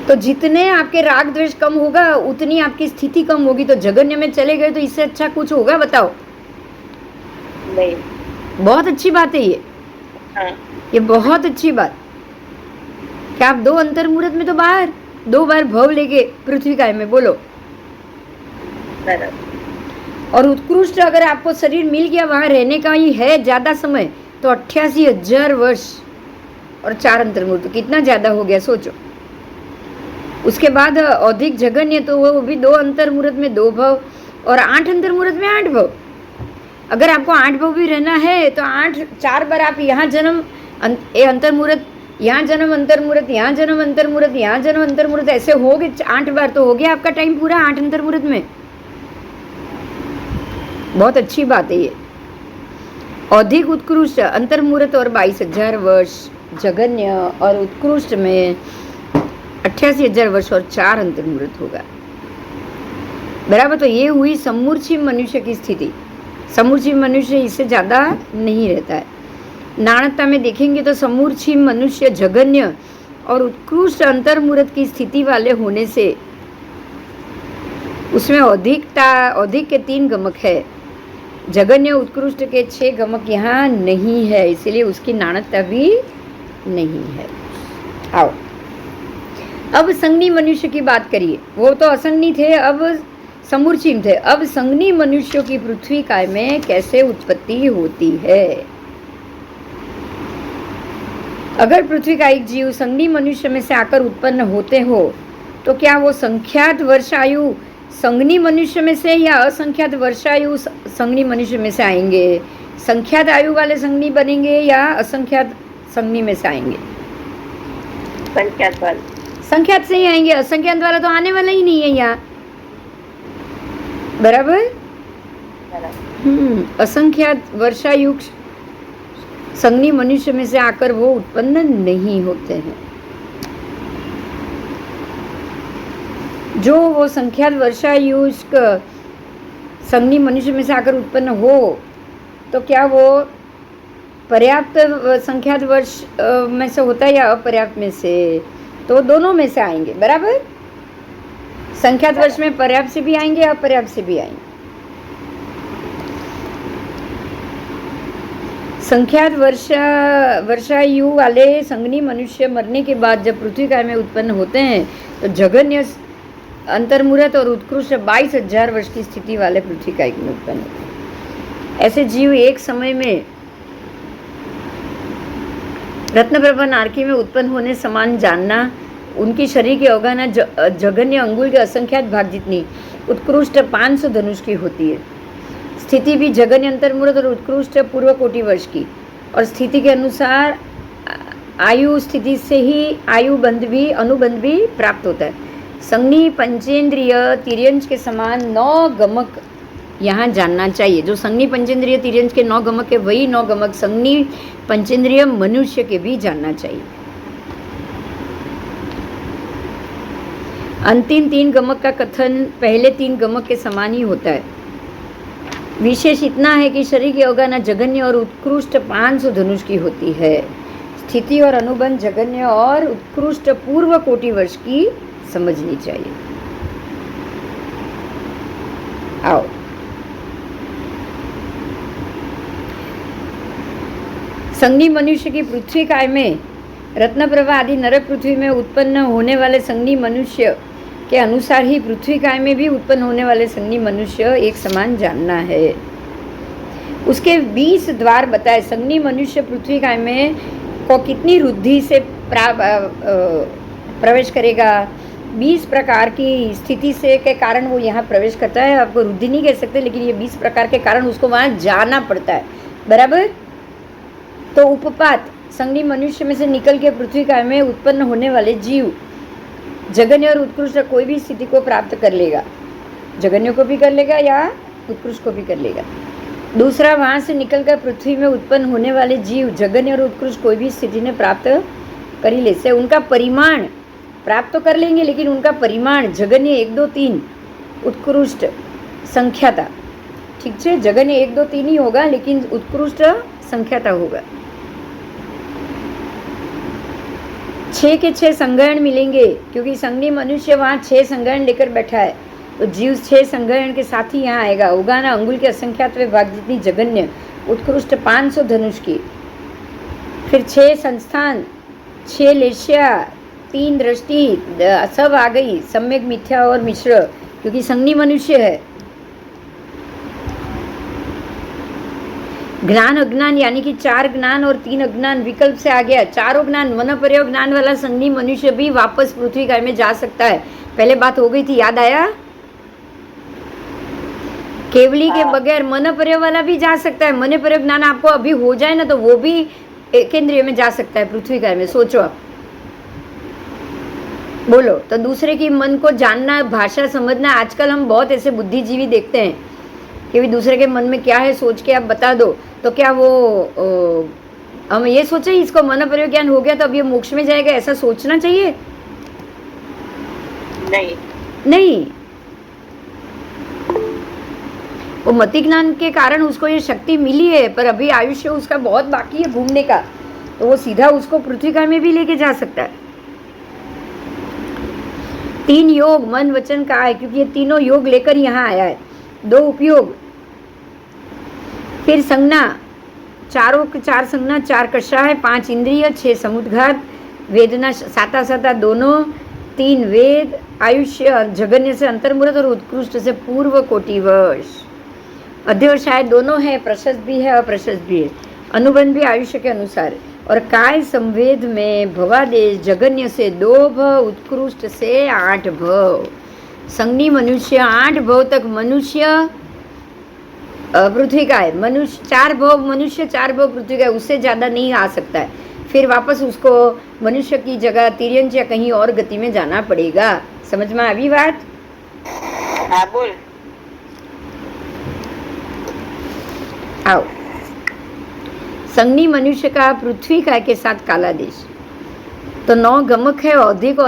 तो जितने आपके राग द्वेष कम होगा उतनी आपकी स्थिति कम होगी. तो जगन्य में चले गए तो इससे अच्छा कुछ होगा? बताओ. नहीं. बहुत अच्छी बात है ये. ये बहुत अच्छी बात कि आप 2 अंतर्मुहूर्त में तो बाहर 2 बार भव लेके पृथ्वी काय में. बोलो. बराबर। और उत्कृष्ट अगर आपको शरीर मिल गया, वहाँ रहने का ही है ज़्यादा समय, तो 88,000 वर्ष और 4 अंतर्मुहूर्त, कितना ज़्यादा हो गया सोचो। उसके बाद अधिक जघन्य, तो वो भी 2 अंतर्मुहूर्त में 2 भव और 8 अंतर्मुहूर्त में 8 भव। अगर आपको 8 भव भी रहना है तो 4 बार आप यहाँ जन्म अंतर्मुहूर्त, यहाँ जन्म अंतर्मुहूर्त, यहाँ जन्म अंतर्मुहूर्त, यहाँ जन्म अंतर्मुहूर्त, ऐसे हो गए 8 बार, तो हो गया आपका टाइम पूरा 8 अंतर्मुहूर्त में। बहुत अच्छी बात है ये। अधिक उत्कृष्ट अंतर्मुहूर्त और 22,000 वर्ष, जघन्य और उत्कृष्ट में 88,000 वर्ष और 4 अंतर्मुहूर्त होगा। बराबर। तो ये हुई समूर्छित मनुष्य की स्थिति। समूर्छित मनुष्य इससे ज़्यादा नहीं रहता है। नाणकता में देखेंगे तो समूर्छित मनुष्य जघन्य और उत्कृष्ट अंतर्मुहूर्त की स्थिति वाले होने से उसमें अधिक के 3 गमक है, जघन्य उत्कृष्ट के 6 गमक यहाँ नहीं है, इसलिए उसकी नाणकता भी नहीं है। आओ अब संगनी मनुष्य की बात करिए। वो तो असंगनी थे, अब समूर्छित थे। अब संगनी मनुष्यों की पृथ्वी काय में कैसे उत्पत्ति होती है। अगर पृथ्वी का एक जीव संगनी मनुष्य में से आकर उत्पन्न होते हो तो क्या वो संख्यात वर्षायु संगनी मनुष्य में से या असंख्यात वर्षायु संगनी मनुष्य में से आएंगे? संख्यात आयु वाले संगनी बनेंगे या असंख्यात संगनी में से आएंगे? संख्यात वाले। संख्यात से ही आएंगे, असंख्यात वाला तो आने वाला ही नहीं है यहाँ। बराबर। असंख्यात वर्षायु संगनी मनुष्य में से आकर वो उत्पन्न नहीं होते हैं। जो वो संख्यात वर्षायुष्क संगनी मनुष्य में से आकर उत्पन्न हो तो क्या वो पर्याप्त संख्यात वर्ष में से होता है या अपर्याप्त में से? तो दोनों में से आएंगे। बराबर। संख्यात वर्ष में पर्याप्त से भी आएंगे, अपर्याप्त से भी आएंगे। संख्यात वर्षायु वाले संगनी मनुष्य मरने के बाद जब पृथ्वी काय में उत्पन्न होते हैं तो जघन्य अंतर्मुहूर्त और उत्कृष्ट 22,000 वर्ष की स्थिति वाले पृथ्वी काय में उत्पन्न होते हैं। ऐसे जीव एक समय में रत्नप्रभा नारकी में उत्पन्न होने समान जानना, उनकी शरीर की अवगाहना जघन्य अंगुल के असंख्यात भाग जितनी उत्कृष्ट 500 धनुष की होती है। स्थिति भी जघन्य अंतर्मुहूर्त और उत्कृष्ट पूर्व कोटि वर्ष की, और स्थिति के अनुसार आयु स्थिति से ही आयु अनुबंध भी प्राप्त होता है। संगनी पंचेंद्रिय तिर्यंश के समान 9 गमक यहाँ जानना चाहिए। जो संगनी पंचेंद्रिय तिर्यंश के 9 गमक है, वही 9 गमक संगनी पंचेंद्रिय मनुष्य के भी जानना चाहिए। अंतिम 3 गमक का कथन पहले 3 गमक के समान ही होता है। विशेष इतना है कि शरीर की अवगाहना जघन्य और उत्कृष्ट 500 धनुष की होती है। स्थिति और अनुबंध जघन्य और उत्कृष्ट पूर्व कोटि वर्ष की समझनी चाहिए। आओ संगनी मनुष्य की पृथ्वी काय में रत्नप्रभा आदि नरक पृथ्वी में उत्पन्न होने वाले संगनी मनुष्य के अनुसार ही पृथ्वी काय में भी उत्पन्न होने वाले संगनी मनुष्य एक समान जानना है। उसके 20 द्वार बताए। संगनी मनुष्य पृथ्वी काय में को कितनी रुद्धि से प्रवेश करेगा? 20 प्रकार की स्थिति से के कारण वो यहाँ प्रवेश करता है। आपको रुद्धि नहीं कह सकते, लेकिन ये 20 प्रकार के कारण उसको वहाँ जाना पड़ता है। बराबर। तो उपपात संगनी मनुष्य में से निकल के पृथ्वी काय में उत्पन्न होने वाले जीव जघन्य और उत्कृष्ट कोई भी स्थिति को प्राप्त कर लेगा। जघन्य को भी कर लेगा या उत्कृष्ट को भी कर लेगा। दूसरा, वहाँ से निकलकर पृथ्वी में उत्पन्न होने वाले जीव जघन्य और उत्कृष्ट कोई भी स्थिति ने प्राप्त कर ही ले से उनका परिमाण प्राप्त तो कर लेंगे, लेकिन उनका परिमाण जघन्य 1 2 3 उत्कृष्ट संख्याता, ठीक है। जघन्य 1 2 3 ही होगा, लेकिन उत्कृष्ट संख्याता होगा। 6 के 6 संग्रहण मिलेंगे, क्योंकि संगनी मनुष्य वहाँ 6 संग्रहण लेकर बैठा है, तो जीव 6 संग्रहण के साथ ही यहाँ आएगा। उगाना अंगुल के असंख्यात भाग जितनी जघन्य उत्कृष्ट 500 धनुष की, फिर 6 संस्थान, 6 लेश्या, 3 दृष्टि, सब आ गई, सम्यक मिथ्या और मिश्र, क्योंकि संगनी मनुष्य है। ज्ञान अज्ञान यानी कि 4 ज्ञान और 3 अज्ञान विकल्प से आ गया। चारों ज्ञान मन पर्य ज्ञान वाला संगी मनुष्य भी वापस पृथ्वी काय में जा सकता है। पहले बात हो गई थी, याद आया? केवली के बगैर मन पर्य वाला भी जा सकता है। मन पर्य ज्ञान आपको अभी हो जाए ना तो वो भी केंद्रीय में जा सकता है पृथ्वी काय में। सोचो आप, बोलो। तो दूसरे की मन को जानना, भाषा समझना, आजकल हम बहुत ऐसे बुद्धिजीवी देखते हैं कि भी दूसरे के मन में क्या है सोच के आप बता दो। तो क्या वो हम ये सोचे इसको मन पर्य ज्ञान हो गया तो अब ये मोक्ष में जाएगा, ऐसा सोचना चाहिए? नहीं। वो मति ज्ञान के कारण उसको ये शक्ति मिली है, पर अभी आयुष्य उसका बहुत बाकी है घूमने का, तो वो सीधा उसको पृथ्वी काय में भी लेके जा सकता है। 3 योग मन वचन का है, क्योंकि ये तीनों योग लेकर यहाँ आया है। 2 उपयोग, फिर संज्ञा, 4 संज्ञा, 4 कषाय, 5 इंद्रिय, 6 समुद्घात, वेदना 7 दोनों, 3 वेद, आयुष्य जगन्य से अंतर्मुहूर्त और उत्कृष्ट से पूर्व कोटिवश। अध्यवसाय दोनों है, प्रशस्त भी है अप्रशस्त भी है। अनुबंध भी आयुष्य के अनुसार है। और काय संवेद में भवादेश जगन्य से 2 भव, उत्कृष्ट से 8 भव। संज्ञी मनुष्य 8 भव तक मनुष्य पृथ्वी का है। मनुष्य 4 भव मनुष्य, 4 भव पृथ्वी का है, उससे ज़्यादा नहीं आ सकता है। फिर वापस उसको मनुष्य की जगह तिर्यंच या कहीं और गति में जाना पड़ेगा। समझ में आई बात? हाँ बोल। आओ, संज्ञी मनुष्य का पृथ्वी काय के साथ कालादेश तो 9 गमक है, अधिक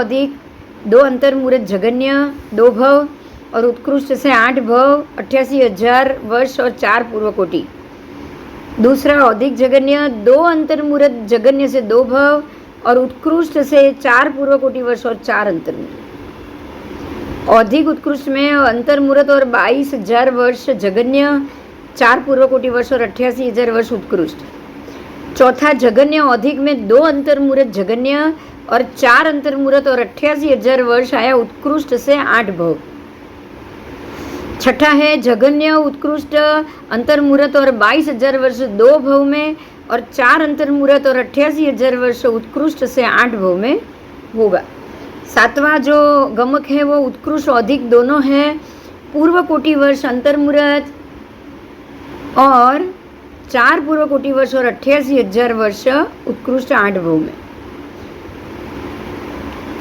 2 अंतर्मुहूर्त जगन्य 2 भव और उत्कृष्ट से 8 भव, 88,000 वर्ष और 4 पूर्व कोटि। दूसरा अधिक जगन्य 2 अंतर्मुहूर्त जगन्य से 2 भव और उत्कृष्ट से 4 पूर्व कोटि वर्ष और 4 अंतर्मुहूर्त। अधिक उत्कृष्ट में अंतर्मुहूर्त और 22,000 वर्ष जगन्य, 4 पूर्व कोटि वर्ष और 88,000 वर्ष उत्कृष्ट। चौथा जगन्य अधिक में 2 अंतर्मुहूर्त जगन्य और 4 अंतर्मुहूर्त और 88,000 वर्ष आया उत्कृष्ट से 8 भव। छठा है जगन्य उत्कृष्ट अंतर्मुहूर्त और 22,000 वर्ष 2 भव में और 4 अंतर्मुहूर्त और 88,000 वर्ष उत्कृष्ट से 8 भव में होगा। सातवां जो गमक है वो उत्कृष्ट अधिक दोनों है, पूर्व कोटि वर्ष अंतर्मुहूर्त और 4 पूर्व कोटि वर्ष और 88,000 वर्ष उत्कृष्ट 8 भव में।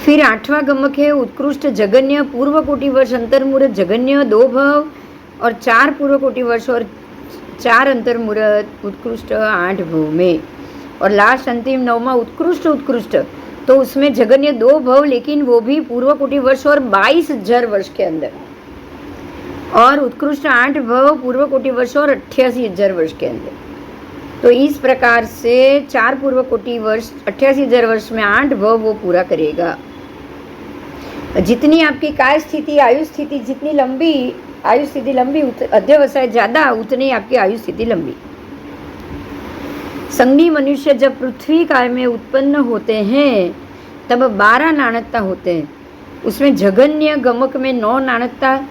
फिर 8वां गमक है उत्कृष्ट जगन्य, पूर्व कोटि वर्ष अंतर्मुहूर्त जगन्य 2 भव और 4 पूर्व कोटि वर्ष और 4 अंतर्मुहूर्त उत्कृष्ट 8 भव में। और लास्ट अंतिम 9वां उत्कृष्ट तो उसमें जगन्य 2 भव, लेकिन वो भी पूर्व कोटि वर्ष और 22,000 वर्ष के अंदर, और उत्कृष्ट 8 भव पूर्व कोटि वर्ष और 88,000 वर्ष के अंदर। तो इस प्रकार से 4 पूर्व कोटि वर्ष 88,000 वर्ष में 8 भव वो पूरा करेगा। जितनी आपकी काय स्थिति आयु स्थिति जितनी लंबी, आयु स्थिति लंबी, अध्यवसाय ज़्यादा, उतनी आपकी आयु स्थिति लंबी। संज्ञी मनुष्य जब पृथ्वी काय में उत्पन्न होते हैं तब 12 नाणकता होते हैं। उसमें जगन्य गमक में 9 नाणकता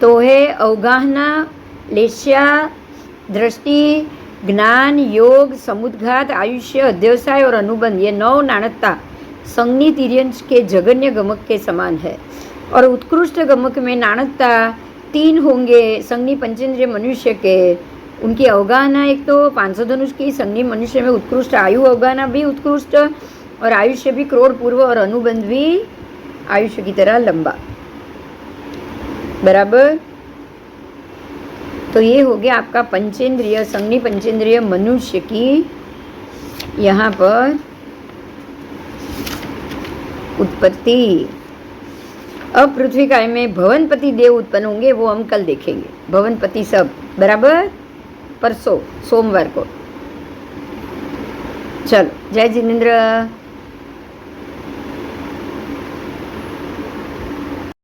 तो है अवगाहना, लेस्या, दृष्टि, ज्ञान, योग, समुद्घात, आयुष्य, अध्यवसाय और अनुबंध, ये 9 नाणकता संज्ञी तिर्यंच के जगन्य गमक के समान है। और उत्कृष्ट गमक में नाणकता 3 होंगे संज्ञी पंचेंद्रिय मनुष्य के। उनकी अवगाहना एक तो 500 धनुष की, संज्ञी मनुष्य में उत्कृष्ट आयु अवगाहना भी उत्कृष्ट और आयुष्य भी करोड़ पूर्व और अनुबंध भी आयुष्य की तरह लंबा। बराबर? तो ये हो गया आपका पंचेंद्रिय, संज्ञी पंचेंद्रिय मनुष्य की यहाँ पर उत्पत्ति। अब पृथ्वी काय में भवनपति देव उत्पन्न होंगे, वो हम कल देखेंगे। भवनपति सब, बराबर? परसों सोमवार को। चलो, जय जिनेंद्र।